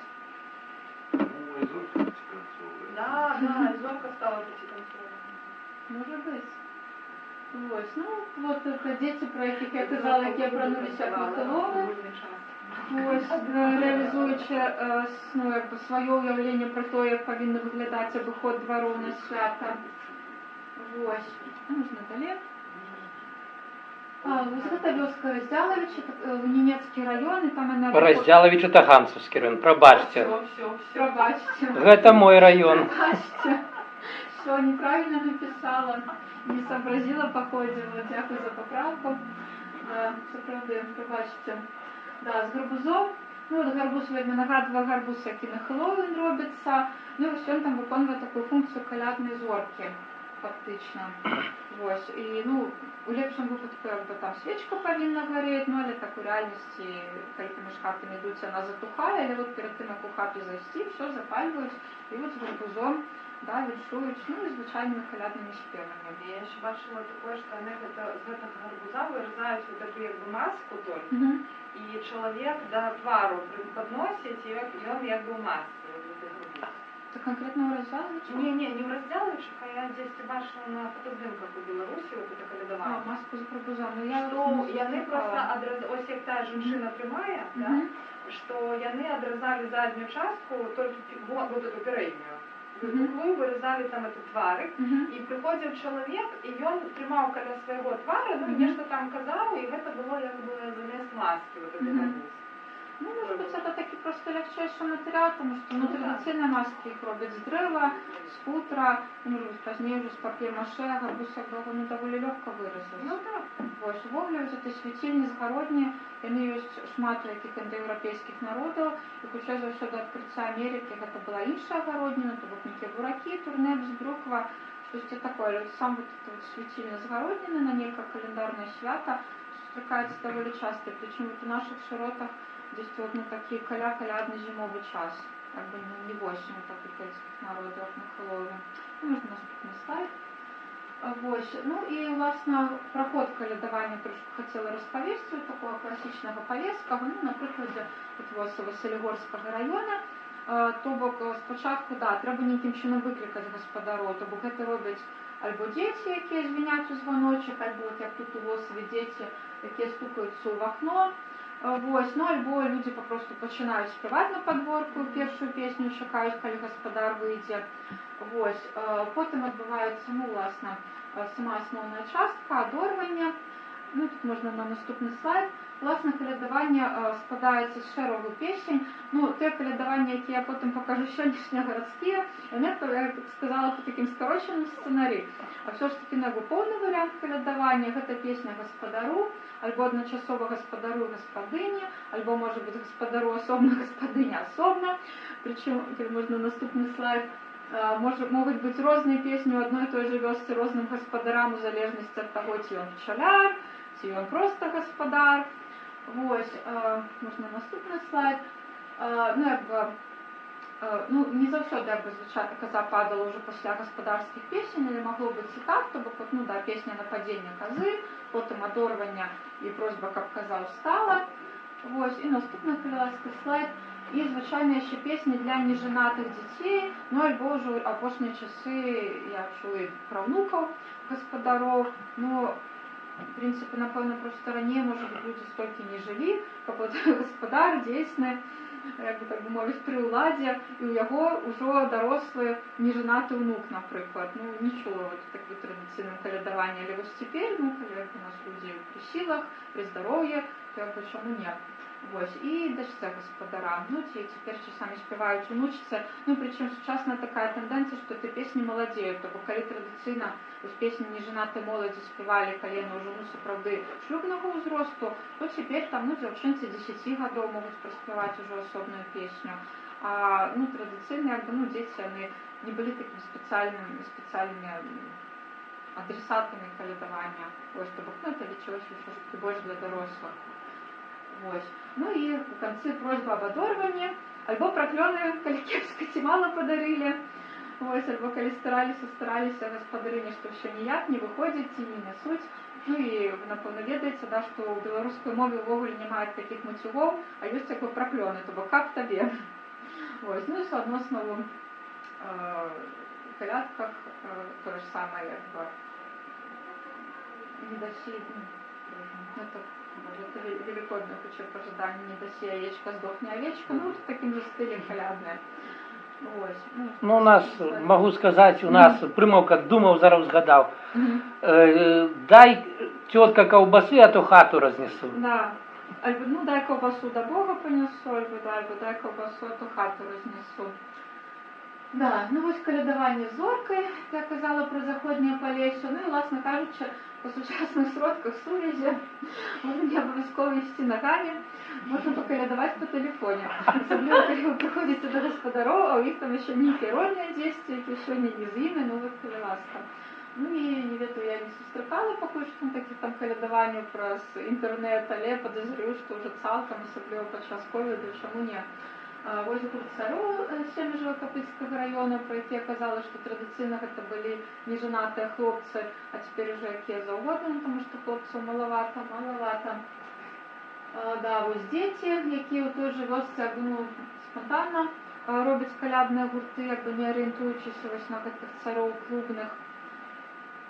Ну, и зорка птиконцовая. Да, зорка стала птиконцовой. Может быть. Ось, ну, вот это дети, про яких я казала, які обернулися як мотилови. Ось, реалізуючи, ну, якби, своє уявлення про те, як повинен виглядати обиход двору на свята. Ось. Можна далі. Ось гэта вёска Раздзялавіч, Нямецкі раён, і там она... Раздзялавіч — это Ганцевский район, пробачьте. Пробачьте. Это мой район. Пробачьте. Все, неправильно написала, не сообразила по ходе, вот, дякую за поправку. Да, все правда, пробачьте. Да, з Гарбузов, Ну, от гарбуз вельми нагадує гарбуз, який на Хеллоуін робиться. Ну, ось він там виконує таку функцію колядної зорки, фактично. Ось, і, ну, у ліпшому випадку, якби там свічка повинна горіти, ну, але так у реальності, коли поміж хатами йдуть, вона затухає, але от перед тим, як у хату зайти, все запалюють, і от з гарбузом, да, віншують, ну, і звичайними колядними співами. Я ще бачила таке, що вони з этого гарбуза вирізають вот эту якби маску только, Угу. і чоловік до твару підносить, і він якби в масці. Це конкретно розв'язано? Не в розділочках, а я десь бачила на фотоздимках у Білорусі, от це колядування. А, маску з гарбузом. Ну, я Що вони просто ось як та жінчина прямая, да, що вони отрезали задню частку, тільки вот эту передню. Куклу вирізали там этот тварик, і приходив чоловік, і він тримав біля свого твара, ну і нещо там казав, і це було якби замість маски, вот этот гарбуз. Ну, может быть, это таки просто легчайший материал, потому что ну, традиционные маски их робят с дерева, с футра, может быть, позднее уже с папье-маше, а гарбуз ну, доволі легко вирізати. Ну так. Ось, вуглі, ось ці світильні, згородні, вони є шмат яких індоєвропейських народів, і хоча ще до відкриття Америки це була інша городнина, то букники бураки, турнепс, брюква, щось таке. Але сам вот это вот світильні згороднини на некое календарное свято зустрічається доволі часто, причому вот у наших широтах здесь вот ну, такие колядный зимовый час, как бы не в осень, вот африканских народов на Хэллоуін. Ну, можна наступний слайд. Ось. Ну і, власне, про ход колядування трошки хотіла розповісти, такого класичного повестка. Ну, наприклад, от Василігорського району, то бок спочатку, да, треба ніким чином викликати господару, то бок це роблять або діти, які звінять у дзвоночок, або, от як тут у Лосові, діти, які стукаються в окно. Ось, ну, або люди попросту починають співати на подворку першу пісню, чекають, коли господар вийде. Ось, потім відбувається, ну, власне, сама основна частка, одорвання. Ну, тут можна на наступний слайд. Власне, колядування складається з шерогу пісень. Ну, те колядування, яке я потім покажу сьогоднішнє городське, вони, я так сказала, по таким скороченим сценарі. А все ж таки, ну, повний варіант колядування – це пісня господару, або одночасово господару і господині, або, може бути, господару особно, господиня особно. Причому, можна наступний слайд, можуть бути різні пісні у одної той же вёсці різним господарам, у залежності від того, чи він пчеляр, чи він просто господар. Ось, можна наступний слайд. Ну, якби, ну, не завжди, якби, звичайно, коза падала вже після господарських пісень, але могло бути і так, тобто, ну, да, пісня нападіння кози, потім одорвання і просьба, щоб коза встала. Ось, і наступний кольорський слайд. І, звичайно, ще пісні для неженатих дітей, ну, або ж опошні часи, я чую, правнуків господарів, ну, в принципі, напевно, просто раніше, може бути, люди стільки не жили, як господар дійсний, як би, так би мовити, при владі, і у його вже дорослий неженатий внук, наприклад. Ну, нічого, от таке традиційне колядування. Але ось тепер, ну, коли у нас люди при силах, при здоров'ї, то якби чому ні. Ось, і дочця господара. Ну, ті тепер часами співають внучці. Ну, причому сучасна така тенденція, що ці пісні молодіють. Тобто, коли традиційно ось пісні неженати молоді співали, коли вони вже, ну, справді шлюбного узросту, то тепер там, ну, дівчинці 10 років можуть проспівати вже особну пісню. А, ну, традиційно, якби, ну, діти, вони не були такими спеціальними адресатами колядування. Ось, тобто, ну, це лічилось все-таки більше для дорослих. Ось. Ну і в кінці просьба об одорванні, або прокльони, коли кепсько мало подарили, ось, або коли старалися господарині, що ще ніяк не виходять і не несуть. Ну і, напевно, ведається, да, що у білоруській мові ввогуле немає таких матюгів, а є такі прокльони, тобто «как тобі». Ось. Ну і соотносно в колядках то ж саме, якби, недосильно. Это великодное куча пожиданий, не доси яичко, сдохни овечка, ну, в таким же стиле колядное. Ось. Ну, у нас, могу сказать, у нас примовка думав, зараз згадав. Дай тетка ковбаси, а то хату рознесу. Да. Альбо, ну, дай ковбасу до Бога понесу, альбо дай ковбасу, а то хату рознесу. Да, ну ось колядування з зоркою, я казала про заходнє Полісся, ну і, власне кажучи, па сучасных сродках сувязі, можна не абавязкова ісці нагамі, можна пакалядаваць па тэлефоне. Асабліва, калі вы прыходзіце да гаспадароў, а ў іх там яшчэ нейкія родныя дзесьці, якія сёння не з імі, ну вот калі ласка. Ну і не ведаю, я не сустракала пакуль што такіх там калядаванняў праз інтэрнэт, але падазрюю, што ўжо цалкам, асабліва падчас ковіду, чаму не. Вось гурт Цароў сем'і Жывакапыльскага раёна, про які аказала, што традыцыйна гэта былі нежанатыя хлопцы, а цяпер ужо якія заўгодна, таму што хлопцаў малавата. Да, вось дзеці, якія ў той жа вёсцы, ну, спантанна робяць калядныя гурты, як бы не арыентуючыся вось на гэтых цароў клубных.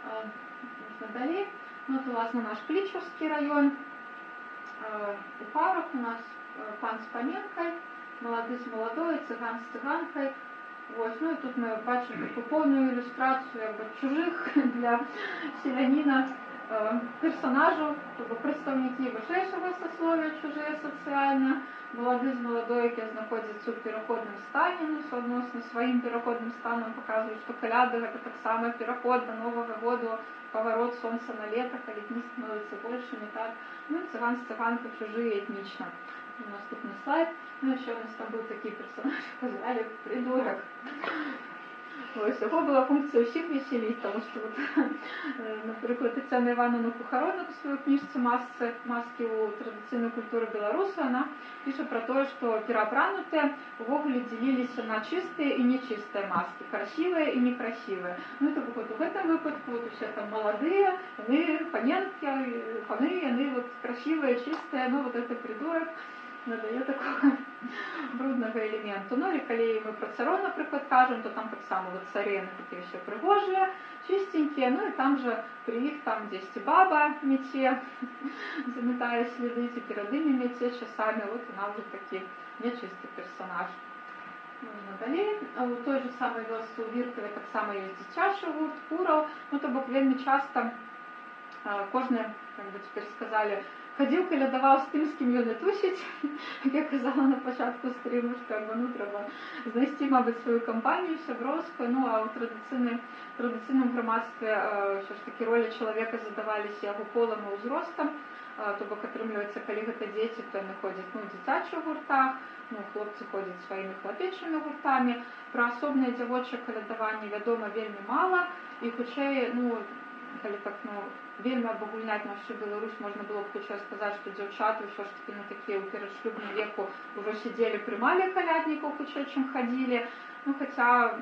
Можна далей. Ну, это, власне, наш Клічаўскі раён. У парах у нас пан з паненкай, малады з маладой, цыган з цыганкай. Вось, ну і тут мы бачым таку поўную ілюстрацыю як бы чужых для селяніна персонажаў, тобто прадстаўнікі вышэйшага сасловия, чужыя сацыяльна, малады з маладой, якія знаходзяцца ў пераходным стане, ну, суадносна сваім пераходным станам паказваюць, што каляды гэта таксама пераход да Новага году, паварот сонца на лета, калі дні становяцца большымі, так. Ну і цыган з цыганкай чужыя этнічна. Наступны слайд. Ну, еще у нас там был такие персонажи, казали, придурок. Ось, його була функція усіх веселіть, тому що, наприклад, Тетяна Івановна Кухаронок у своїй книжці «Маски у традиційної культури Білорусі», вона пише про те, що переобранутые увогуле делились на чистые и нечистые маски, красивые и некрасивые. Ну, это вот в этом выпадке вот все там молодые, они паненки, паны, они вот красивые, чистые, ну, вот это придурок надає такого брудного елементу. Ну, і коли ми про царов, наприклад, кажемо, то там так само вот царевны такі ще пригожі, чистенькі, ну і там же при їх там десь і баба мете, замітає сліди, ті передині мете часами, от вона вже такий нечистий персонаж. Можна далі. У той же самій вёсці у Віркові так само є дитячий гурт, Куров, ну, то бок вельми часто кожне, як би тепер сказали, ходив, калядавав з тим, з ким його не тусить, як я казала на початку стріму, що ну, треба знайти, мабуть, свою компанію, сябровську, ну, а у традиційному громадстві що ж таки ролі чоловіка задавалися його полом і узростом, то бок отримується, коли гэта діти, то вони ходять ну, в дитячих гуртах, ну, хлопці ходять своїми хлопечими гуртами. Про особне дівоче калядавання відомо вельми мало, і хоча, ну, коли так, ну, вельми обогульнять нашу Беларусь, можна було б хоча сказати, що дівчата все ж таки на такі у передшлюбному віку вже сиділи, приймали колядників, хоча чим ходили. Ну, хоча,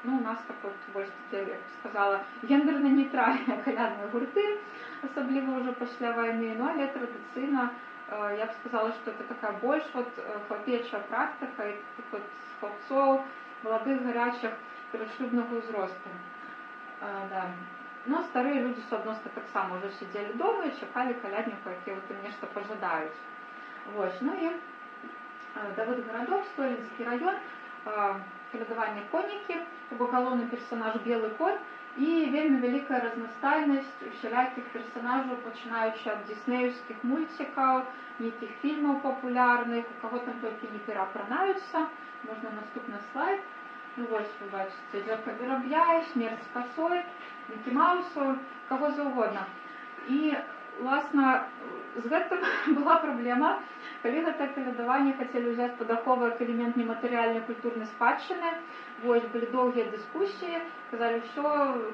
ну, у нас так от, більш таке, як сказала, гендерно-нейтральні колядні гурти, особливо вже після війни, ну, але традиційно, я б сказала, що це така більш от хлопеча практика, і таких от хлопців, молодих, гарячих, передшлюбного узросту. Да. Но старые люди, соответственно, так само уже сидели дома и чекали колядников, які вот им нечто пожадають. Вот. Ну и Давыдгородок, Столинский район, калядование конники, головний персонаж Белый кот и вельми велика разностайность всіляких персонажей, починаючи от диснеевских мультиков, неких фильмов популярных, у кого там только не переопранаются. Можно наступный слайд. Ну вот, вы бачите, Дзёрка Воробья, Смерть с косой, Мікі Маусу, кого завгодно. І, власне, з гэтым была праблема, калі гэта калядаванне хацелі ўзяць пад ахову як элемент нематэрыяльнай культурнай спадчыны. Вось, былі доўгія дыскусіі, казалі, що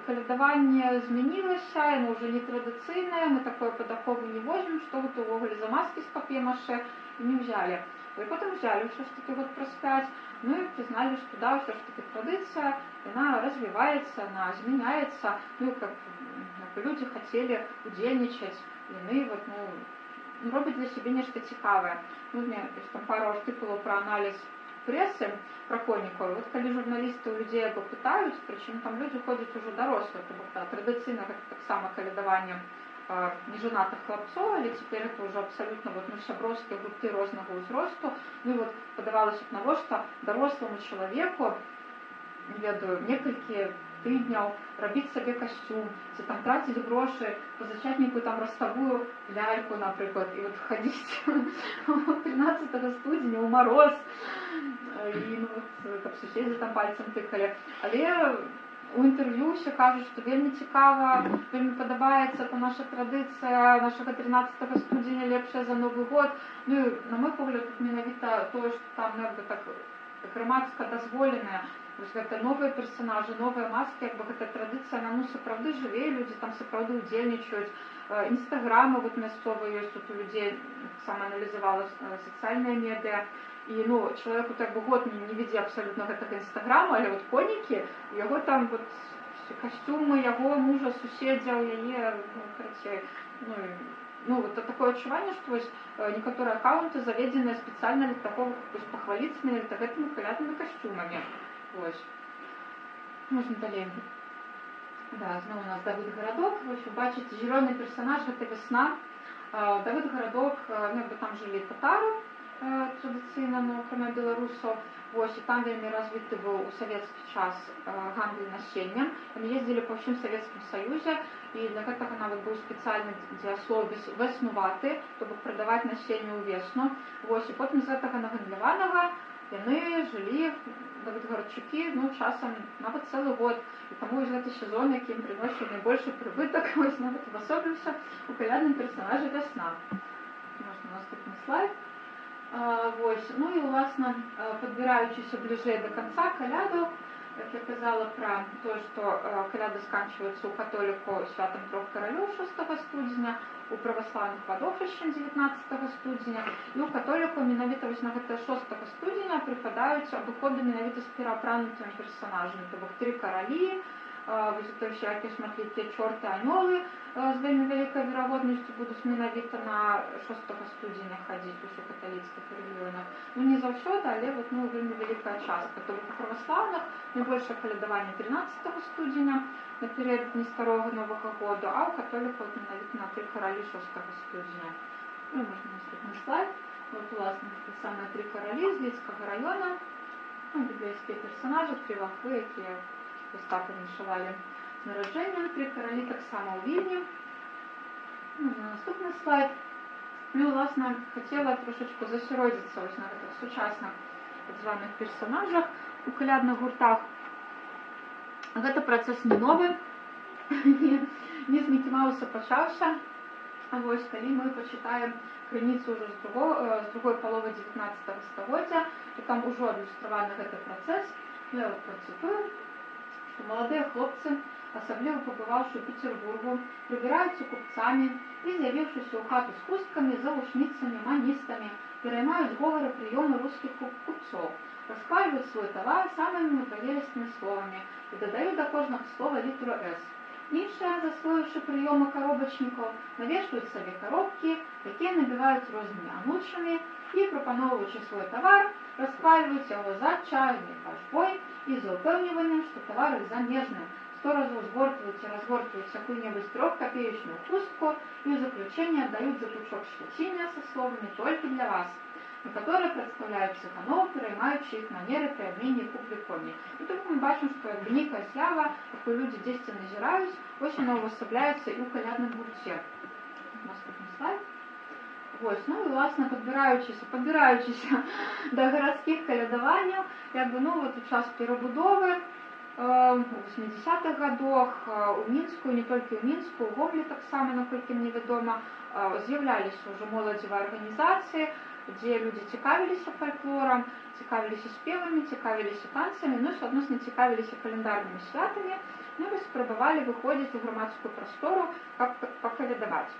калядаванне змянілася, яно ўжо не традыцыйнае, мы такое пад ахову не возьмем, што вот увогуле за маски з пап'е-маше, і не взяли. І потім взяли все ж таки год праз 5, ну и признали, что да, все ж таки традиция, она развивается, она изменяется, ну и как люди хотели удельничать, и они вот, ну, робить для себя нечто цікаве. Ну, у меня там пару артикулов про анализ прессы, про конников, вот когда журналисты у людей его пытаются, причем там люди ходят уже дорослые, да, традиционно как так само калядаванне нежанатых хлопцов, але теперь это уже абсолютно вот, ну, сябровские гурты розного узросту. Ну и вот подавалось от того, что дорослому человеку, не ведаю, некалькі тыдняў рабіць сабе костюм, ці там траціць грошы, позичать некую там ростовую ляльку, напрыклад, и вот ходить 13 студзеня ў мороз, и ну, вот, как суседзі там пальцем тыкали. Але у інтерв'ю ўсе кажуць, што вельмі цікава, вельмі падабаецца, это наша традыцыя нашага 13 студзеня лепшая за Новы год. Ну і на мой погляд, менавіта тое, што там так грамадска дазволеная, вось гэта новыя персанажы, новыя маскі, гэта традыцыя, она сапраўды жыве, людзі там сапраўды ўдзельнічаюць. Інстаграмы вот мясцовыя ёсць, тут у людзей сама аналізавала сацыяльныя медыа. І чалавеку так бы год не ведзе абсалютна гэтага інстаграму, але вот конікі, яго там вот касцюмы, яго мужа, суседзяў, яе, карацей, вот такое адчуванне, што вось некаторыя аккаунты заведзеныя спецыяльна для таго, вось пахваліцца менавіта гэтымі каляднымі касцюмамі. Вось. Можна далей. Да, зноў у нас Давыд Гарадок. Вось вы бачыце, зялёны персанаж, гэта вясна. Давыд Гарадок, там жылі татары, традыцыйна, акрамя беларусаў. Вось, і там вельмі развіты быў у савецкі час гандаль насеннем. Яны ездзілі па ўсім Савецкім Саюзе, і для гэтага нават быў спецыяльны дзеяслоў веснуваты, то бок прадаваць насенне ў весну. Вось, і потым з гэтага нагандляванага яны жылі, Давыдгарадчукі, часам нават цэлы год. І таму гэты сезон, які ім прыносіў найбольшы прыбытак, вось нават увасобліўся у калядным персанажы вясна. Можна наступны слайд. Вось. І, уласна, падбіраючыся бліжэй да канца каляду, як я казала пра тое, што каляды сканчваюцца ў католіку святам трох каралёў 6 студзеня, у праваслаўных вадохрышчам 19 студзеня, і ў католіку менавіта вось на гэта 6 студзеня прыпадаюць абыходы менавіта з пераапранутымі персанажамі, то бок 3 каралі, вось усялякія шматлікія чорты, анёлы з вельмі вялікай верагоднасцю будуць менавіта на 6 студзеня хадзіць у каталіцкіх рэгіёнах. Не заўсёды, але вельмі вялікая частка. То бок у праваслаўных найбольшае калядаванне 13 студзеня напередадні старога Новага году, а ў католікаў менавіта на 3 каралі 6 студзеня. Можна наступны слайд. Вот, уласна, такі самыя 3 каралі з Лідскага раёна, біблейскія персанажы, 3 вахвы, якія вось так віншавалі з нараджэннем. 3 каралі таксама ў Вільні. Наступны слайд. Уласна, хацела трошачку засяродзіцца вось на гэтых сучасных так званых персанажах у калядных гуртах. Гэта працэс не новы, не з Мікі Мауса пачаўся. Вось, калі мы пачытаем крыніцу ўжо з другой паловы 19 стагоддзя, то там ужо адлюстраваны гэты працэс. Я працытую, што маладыя хлопцы, асабліва пабываўшы ў Петербургу, прыбіраюцца купцамі і, з'явіўшыся ў хату з хусткамі, завушніцамі, маністамі, пераймаюць говоры прыёмы рускіх купцоў, расхвальваюць свой тавар самымі мудрагелістымі словамі і дадаюць да кожнага слова літару «С». Іншыя, засвоіўшы прыёмы каробачнікаў, навешваюць сабе коробкі, якія набіваюць рознымі анучамі і, прапаноўваючы свой тавар, расхвальваюць яго за адчайнай пажбой і за ўпэўніваннем, што тавар іх замежны, 100 разоў згортваюць і разгортваюць якую-небудзь 3-капеечную хустку і ў заключэнне аддаюць за пучок шчаціння са словамі «Толькі для вас». Некаторыя прадстаўляюць цыганоў, пераймаючы іх манеры пры абмене куплі-продажы. І тут мы бачым, што нейкая з'ява, якую людзі дзесьці назіраюць, вось яна ўвасабляецца і ў калядным гурце. Наступны слайд. Вось, і, уласна, падбіраючыся да гарадскіх калядаванняў, у час перабудовы, у 80-х гадах у Мінску, не толькі ў Мінску, у Гомлі таксама, наколькі мне вядома, з'яўляліся ўжо моладзевыя арганізацыі, дзе людзі цікавіліся фальклорам, цікавіліся спевамі, цікавіліся танцамі, і суадносна цікавіліся календарнымі святамі, і спрабавалі выходзіць у грамадскую прастору, каб пакалядаваць.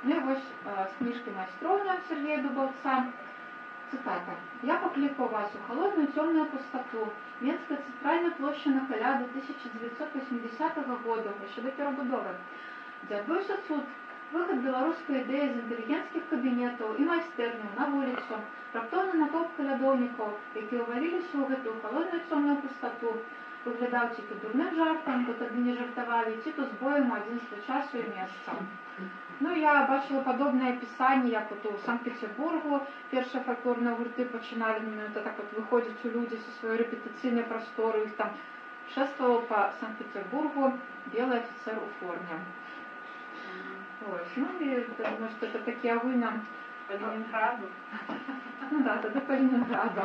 І вось з кніжкі майстроўня Сергея Дубаўца, цитата. «Я покликал вас у холодную темную пустоту. Менская центральная площадь на коляду 1980 года, еще до перебудовы. Где адбыўся суд, выход беларускай ідэі з інтэлігенцкіх кабінетаў і майстэрняў на вуліцу, раптоўны натоўп калядоўнікаў, якія ўваліліся ў гэтую холодную цёмную пустоту, выглядаў ці то дурным жартам, то тады не жартавалі, ці то збоем у адзінства часу і месца. Я бачила падобнае апісанне, як у Санкт-Петербургу першыя фальклорныя гурты пачыналі так выходзіць у людзі са сваёй рэпетыцыйнай прасторы, іх там шэстваваў па Санкт-Петербургу белы афіцэр у форме. Может, это такі агульна... По Ленинграду. Тады по Ленинграду.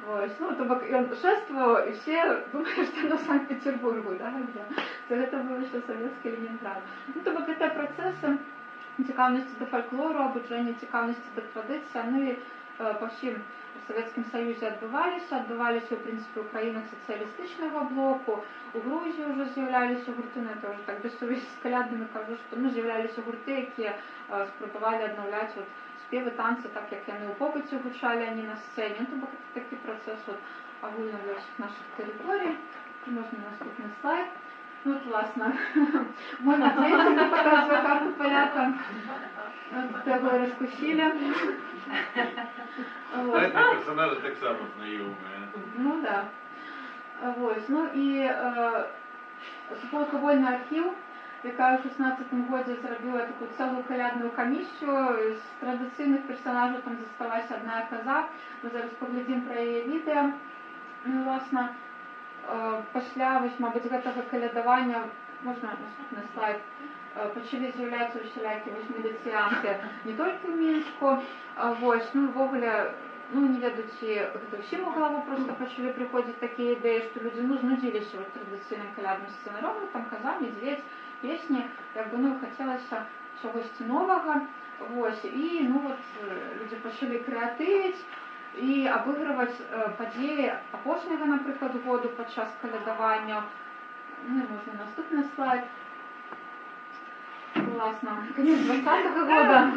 Вось, ну, то бок ён шествовал, і все думали, што на Санкт-Петербургу, да, то гэта быў яшчэ савецкі Ленінgrad. Ну, то бок гэтыя працэсы цікаўнасці да фальклору, абуджэння цікаўнасці да традыцыі, ну і па ўсім Савецкім Саюзе адбываліся, ў прынцыпе, ў краінах сацыялістычнага блоку, у Грузіі ўжо з'яўляліся гурты, ну, это ўжо так без сувязі з каляднымі кажу, што, ну, з'яўляліся гурты, якія спрабавалі аднаўляць вот спевы, танцы, так як яны ў побыце гучалі, а не на сцэне. Ну, то бок такі працэс вот агульна для ўсіх нашых тэрыторый. Можна наступны слайд. Ну, вот, власна, можна дзецям паказваць карту паляка. Таго раскусілі. Эти персонажи так само знайомые. Ну, да. Вось, ну і суполка-вольны архіў, якая ў 16-м годзе зрабіла такую цэлую калядную камісію. З традыцыйных персонажаў там засталася адна каза. Мы зараз паглядзім пра яе відэа. Ну, власна, пасля, вось, мабыць, гэтага калядавання, можна наступны слайд, пачалі з'яўляцца ўсялякія вось міліцыянты не толькі ў Мінску, вось, ну, ўвогуле, ну, не ведаю, ці гэта ўсім у галаву проста пачалі прыходзіць такія ідэі, што людзі, ну, знудзіліся вот традыцыйным калядным сцэнаром, ну, там каза, медведь, песні, як бы, ну, хацелася чагосьці новага, вось, і, ну, вот, людзі пачалі крэатывіць і абыгрываць падзеі апошняга, напрыклад, году падчас калядавання. Ну, можна наступны слайд. Класна. Конец 20-го года.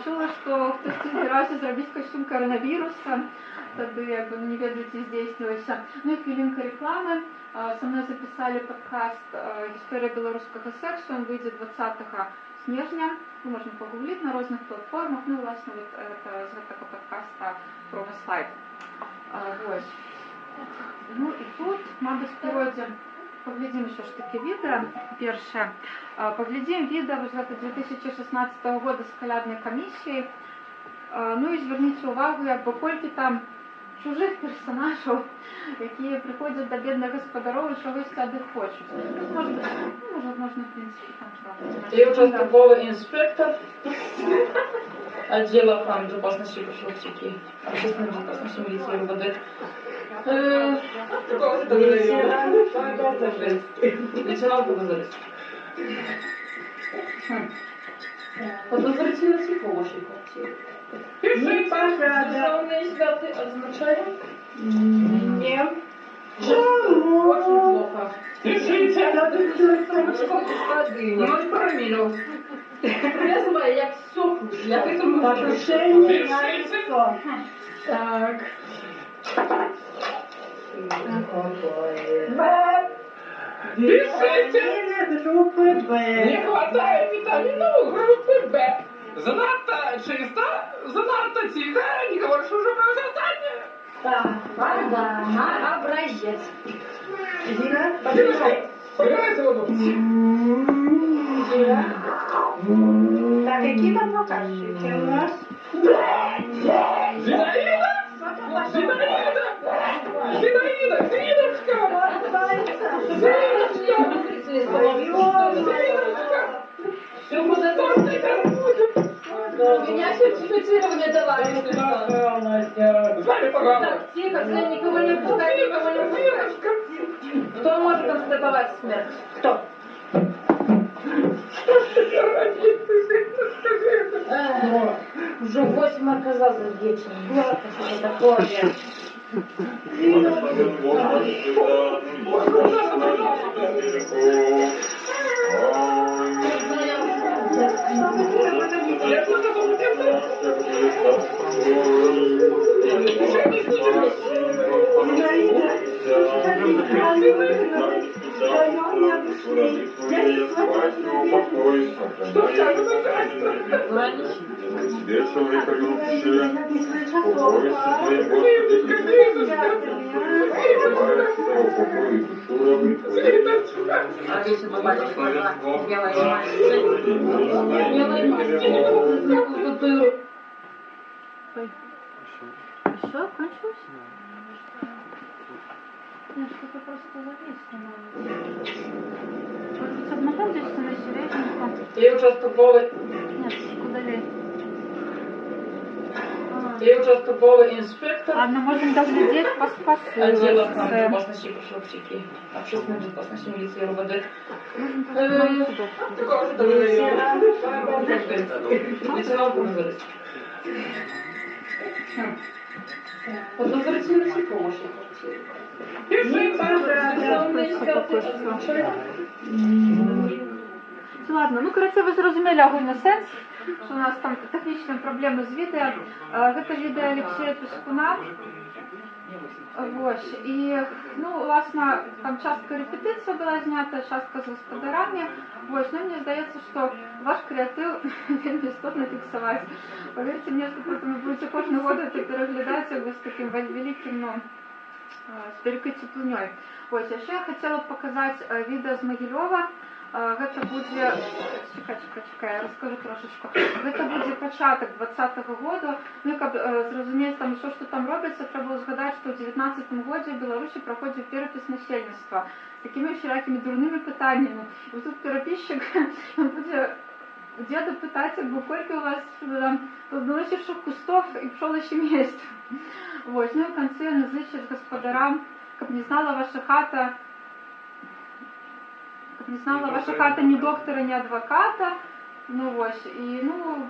Чула, што хтосьці збіраўся зрабіць касцюм коронавіруса. Тады, як бы, не ведаю, ці здзейснілася. Ну і хвілінка рекламы. Со мной записали подкаст «Гісторыя беларускага сексу». Он выйдзе 20 снежня. Можна пагугліць на розных платформах. Ну, власне, вот это з гэтага подкаста промо-слайд. Вось. Ну і тут, мабыць, пройдзем, паглядзім яшчэ ж такі відэа. Першае. Паглядзім відэа вось гэта 2016 года з каляднай камісіяй. Ну і звярніце ўвагу, як бы, колькі там чужых персонажаў, якія прыходзяць да бедных гаспадароў і чагосьці ад іх хочуць. Тут можна, в принципе, там правда. Я участковый инспектор отдела безопасности и профилактики общественной безопасности милиции РУВД. Лейтенант Погозорец. Подозрительности по вашей квартире. Не пожалуйста. Главные святы означают? Нет. Очень плохо. Пишите. Ноль промиллов. Резво, як сохнешь. Я к этому Покушение на лицо. Так. Витамины группы В. Не хватает витаминов группы Б. Занадто чисто, занадто тихо, не говоришь уже про создание. Так, вода на образец. Дина, подожди. Собирайте воду. Так, какие там показчики у нас? Зинаида! Зинаида! Зинаида! Зиночка! Меня сертифицирование товарищ. С вами, пожалуйста. Так, тихо, ты никого не пускай, никого не пускай. Кто может констатовать смерть? Кто? Уже 8 оказалось вечером. Что такое? А если мы батюшка белая Все, кончилось? Нет, что-то просто зависло. Может быть, обмотал здесь на серединку? Я участковый. Нет, удали. И участковый инспектор Ладно, можем доглядеть по отдела спасу. безопасности и профилактики общественной безопасности милиции РУВД. Лейтенант Прозорец. Подозрительный помощник. Ладно, ну коротше, ви зрозуміли агульний сенс, що у нас там технічні проблеми з відео. Це відео Олексія Піскуна. Ось, і, ну, власне, там частка репетиції була знята, частка з господарами. Ось, ну, мені здається, що ваш креатив, він істотно фіксувався. Повірте мені, що потім ви будете кожного года це переглядати з таким великим, ну, з великою теплиною. Ось, а ще я хотіла б показати відео з Могильова. Гэта будзе, чекай, я расскажу трошечку. Гэта будзе пачатак 20-го года. Ну, каб зразумець там усё, што там робіцца, трэба згадаць, што ў 19-м годзе ў Беларусі праходзіў перапіс насельніцтва з такімі всялякімі дурнымі пытаннямі. І тут перапісчык, ён будзе дзеда пытаць, як бы, колькі у вас там плодоносішых кустов і пчолосемейств. Вось, ну і ў канцы яны зычаць гаспадарам, каб не знала ваша хата, не знала ваша хата ні доктора, ні адвоката. Ну ось, і ну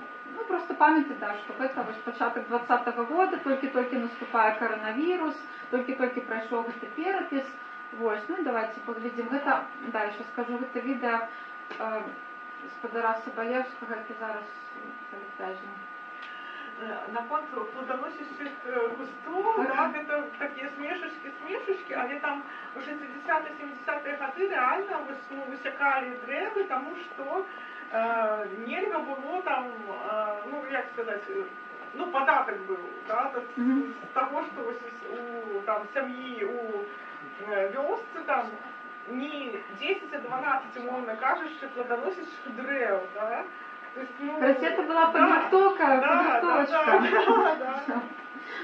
просто пам'ятайте, да, що гэта вось пачатак 20-го года, толькі-толькі наступае коронавірус, толькі-толькі прайшоў гэты перапіс. Вось, ну давайте паглядзім. Гэта, да, яшчэ скажу, гэта відэо гаспадара Сабалевскага, які зараз залетажем. На контур плодоносящих кустов, да, это такие смешечки, але там у 60-70-х годы реально высякали древы, тому что нельзя было там, ну, як сказать, ну, податок был, да, с того, что у там семьи, у вёсцы там не 10, а 12, умовно кажучи, плодоносящих древ, да. Короче, это была подготовочка. Да.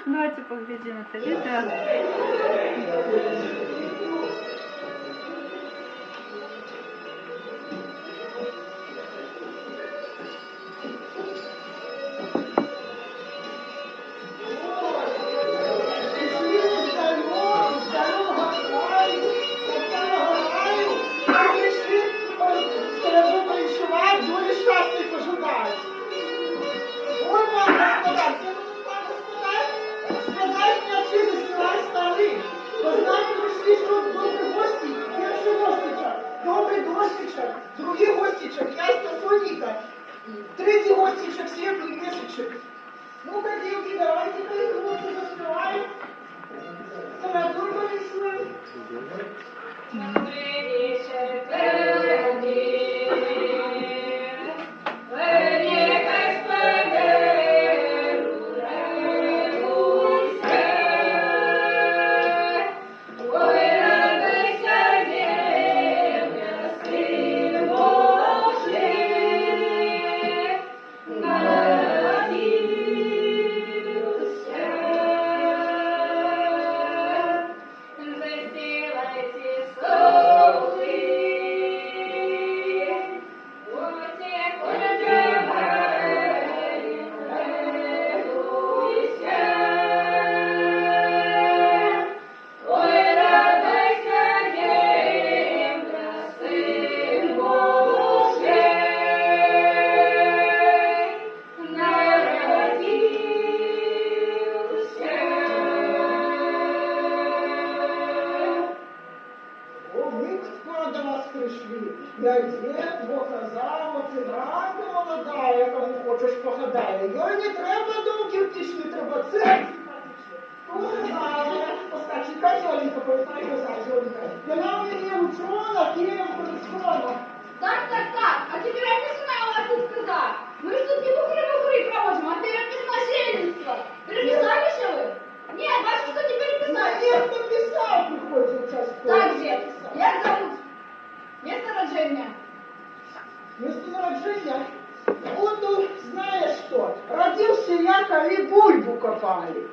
Давайте поглядим это видео. Другий гостичек, ясно, Соника. Третий гостичек, светлый месячек. Ну-ка, девки, давайте-ка их лучше заспеваем. Солодой повесной. Добрый вечер, Я дід, показав, оцінанка молодая, кому хочеш погадає. Йой не треба думки втішні, треба церкві. Показала, постачі, Золенька, повітай, Золенька. Вона у мене учена, Києва происхода. Так, а теперь описала, ты сказал. Мы же тут не бухры проводим, а перепис насельництва. Переписали же вы? Нет, батюшка не переписали. Нет, написал, приходит участковый. Так, дед, як зовут? Место рождения. Место рождения? Вот тут, знаешь что, родился я, коли бульбу копали.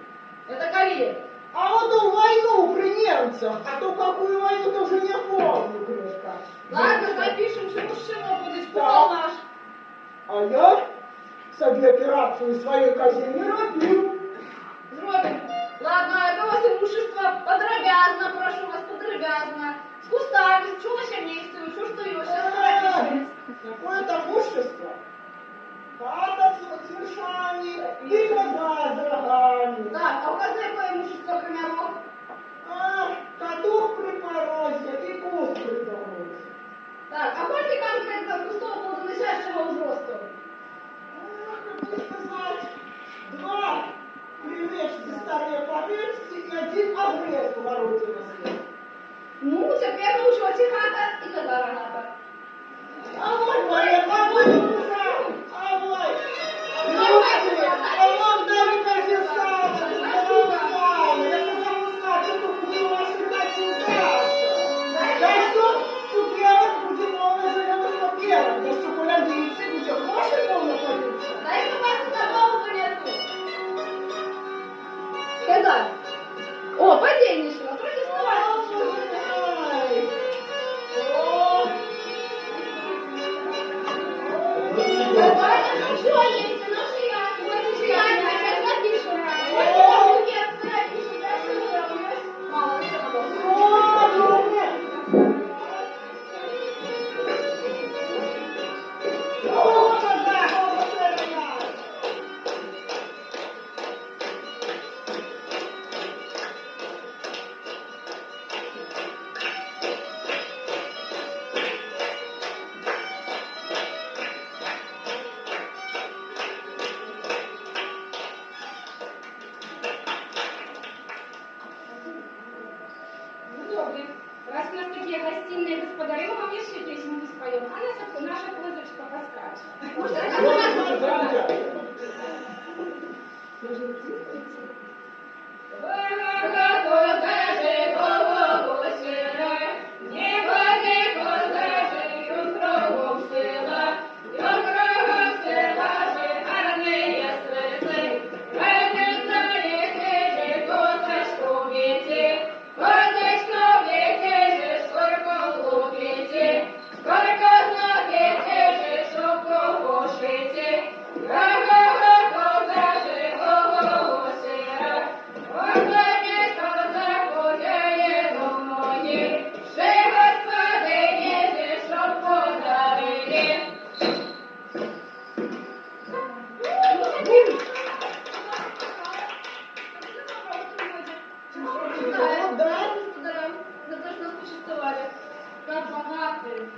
Это коли? А вот он войну при немцах, а то какую войну тоже не помню, Гришка. Ладно, запишем, что мужчина будет купал наш. А я собі операцію своєї козе не робив. связано? С кустами, с челночернейством, что ее сейчас Какое табушество? Хата с вершами и коза с рогами. Так, а у козы какое имущество, кроме рог? Кадук при порозе и куст при дороге. Так, а можете конкретно кустов полунадлежащего взроста? Как бы сказать, 2 привычки старые повести и 1 огрез в вороте на свет. Ну, теперь научите хата и коза рогата. А вот моя, а вот куза, а вот. А вот даже козе сало, я потому знаю, что кузу ваши хотим дальше. Да что цукерок будет полно зеленых папирок, да что полядицы будет кошек полно политься. Дай-ка вас на голову понесу. Сказать. О, подейничала, трудно вставать. Давай, ну что есть, ну что я, вот читать, сейчас напишу. Вот я напишу, дальше выравниваюсь. Мало еще надо. Добрый. Раз у нас такие гостиные господари, мы вам еще песню споем. А наша козочка постарше. Может,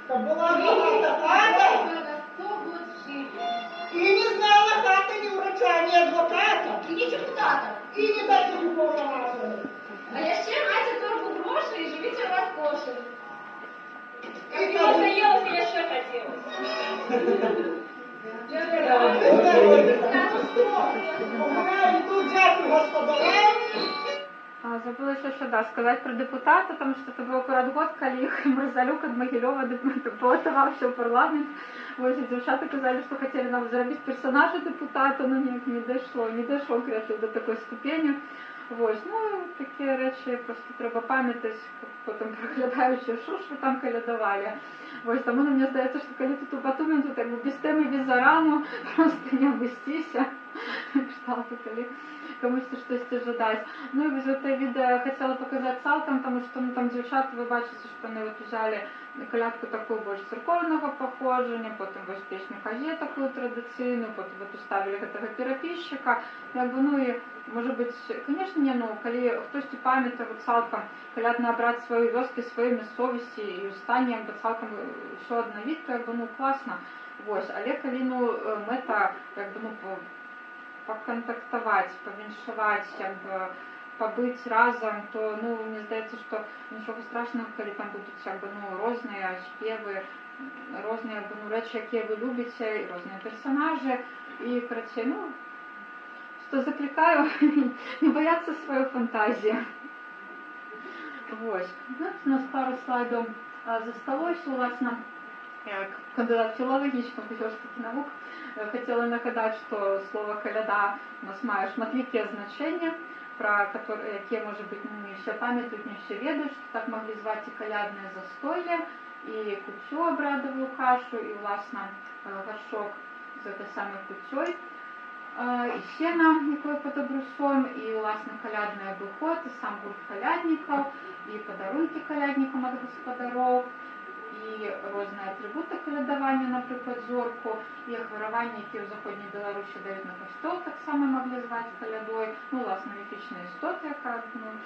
Как была богата хата, и не знала хата ни врача, ни адвоката, і ні депутата. и не таких уповноважених. А ще майте торбу грошей і живіть у розкоші. И Як как- наелося, я ще хотілося. Дякую господарям. Забыла еще да, сказать про депутата, потому что это был аккурат год, коли Мразалюк от Могилева балотовал все в парламент. Вот, и девчата казали, что хотели нам заробить персонажа депутата, но нет, не дошло креатив до такой ступені. Ось, ну, такі речі просто треба пам'ятати, потім проглядаючи, що ж ви там колядували. Ось, тому мені здається, що коли тут у Батумі, тут якби без теми, без зарану, просто не обвестися. Кшталту, коли комусь щось ожидать. Ну і вже те відео хотіла показати цілком, тому що ну, там дівчата, ви бачите, що вони от взяли колядку таку більш церковного походження, потім ось пісню «Хазе» таку традиційну, потім от уставили этого переписчика. Якби, ну і, може бути, звісно, не, ну, коли хтось пам'ятає цілком колядно обрати свої вёски, свої місцевості і останні, якби цілком ще одна від, то якби, ну, класно. Ось, але коли, ну, мета, якби, ну, поконтактувати, повіншувати, якби, побыть разом, то, ну, мені здається, що нічого страшного, коли там будуть, якби, ну, різні співи, різні, якби, ну, речі, які ви любите, і різні персонажі, і, коротше, ну, що закликаю не бояться своєї фантазії. Ось. Ну, у нас пару слайдів засталось, власне, як кандидат філологічних наук. Хотіла нагадати, що слово «коляда» у нас має шматлікі значення, про яке, може бути, не ще пам'ятають, не ще ведають, що так могли звати колядне застолье, і кутю обрядову кашу, і, власне, горшок з этой самой кутьою. і сена, якое пад абрусом, і ўласна калядны абыход, і сам гурт каляднікаў, і падарункі каляднікам ад гаспадароў, і розныя атрыбуты калядавання, напрыклад, зорку, і ахвяраванні, якія ў заходняй Беларусі даюць на касцёл, таксама маглі зваць калядой, ну, уласна, міфічная істота, якая, ну,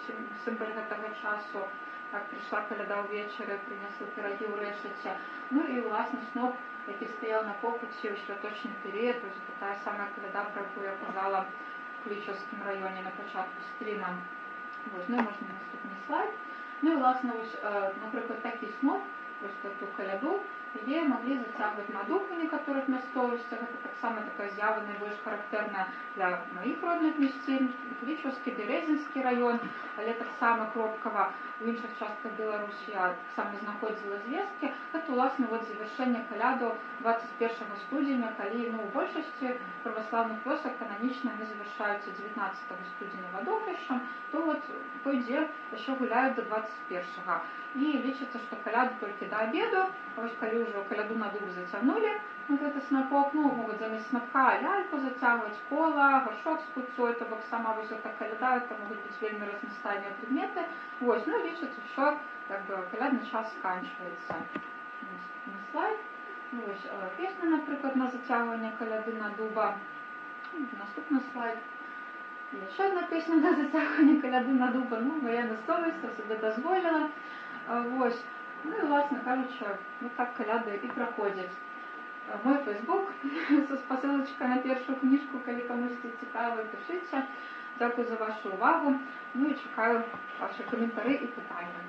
сімвал гэтага часу, так, прыйшла каляда ўвечары, прынесла пірагі ў рэшаце, ну, і, уласна, сноп, які стаяў на покуці ў святочны перыяд, вось тая самая каляда, пра якую я казала в Клічаўскім раёне на пачатку стріма. Вось, ну, і можна наступны слайд. Ну, і, уласна, вось, напрыклад, такі сноп, вось эту каляду, яе маглі зацягваць на дух у некаторых мясцовасцях. Гэта таксама такая з'ява найбольш характэрная для маіх родных мясцін, Клічаўскі, Бярэзінскі раён, але таксама Кропкава у іншых частках Беларусі таксама знаходзіла звесткі. Гэта, уласна, вот завяршэнне калядаў 21 студзеня, калі, ну, у большасці праваслаўных вёсак кананічна не завяршаюцца 19 студзеня вадовішчам, то вот той дзе яшчэ гуляюць до 21-го. І лічыцца, што каляды толькі да абеду, а вось калі ўжо каляду на дуб зацягнулі, вот гэты снапок, ну, могуць замест снапка ляльку зацягваць, кола, горшок з куцой, то бок сама вось эта каляда, это могуць быць вельмі разнастайныя предметы. Вось, ну, лічыцца, що, как бы, калядны час сканчваецца. Слайд. Ну, вось, песня, напрыклад, на зацягванне каляды на дуба. Наступны слайд. І яшчэ одна песня на зацягванне каляды на дуба, ну, моя мясцовасць сабе дазволіла. Вось. Ну і, власне кажучы, вот так каляды і праходзяць. Мой фейсбук са спасылачкай на першую кніжку, калі камусьці цікава, пішыце. Дзякую за вашу увагу. Ну і чакаю ваши каментары і пытанні.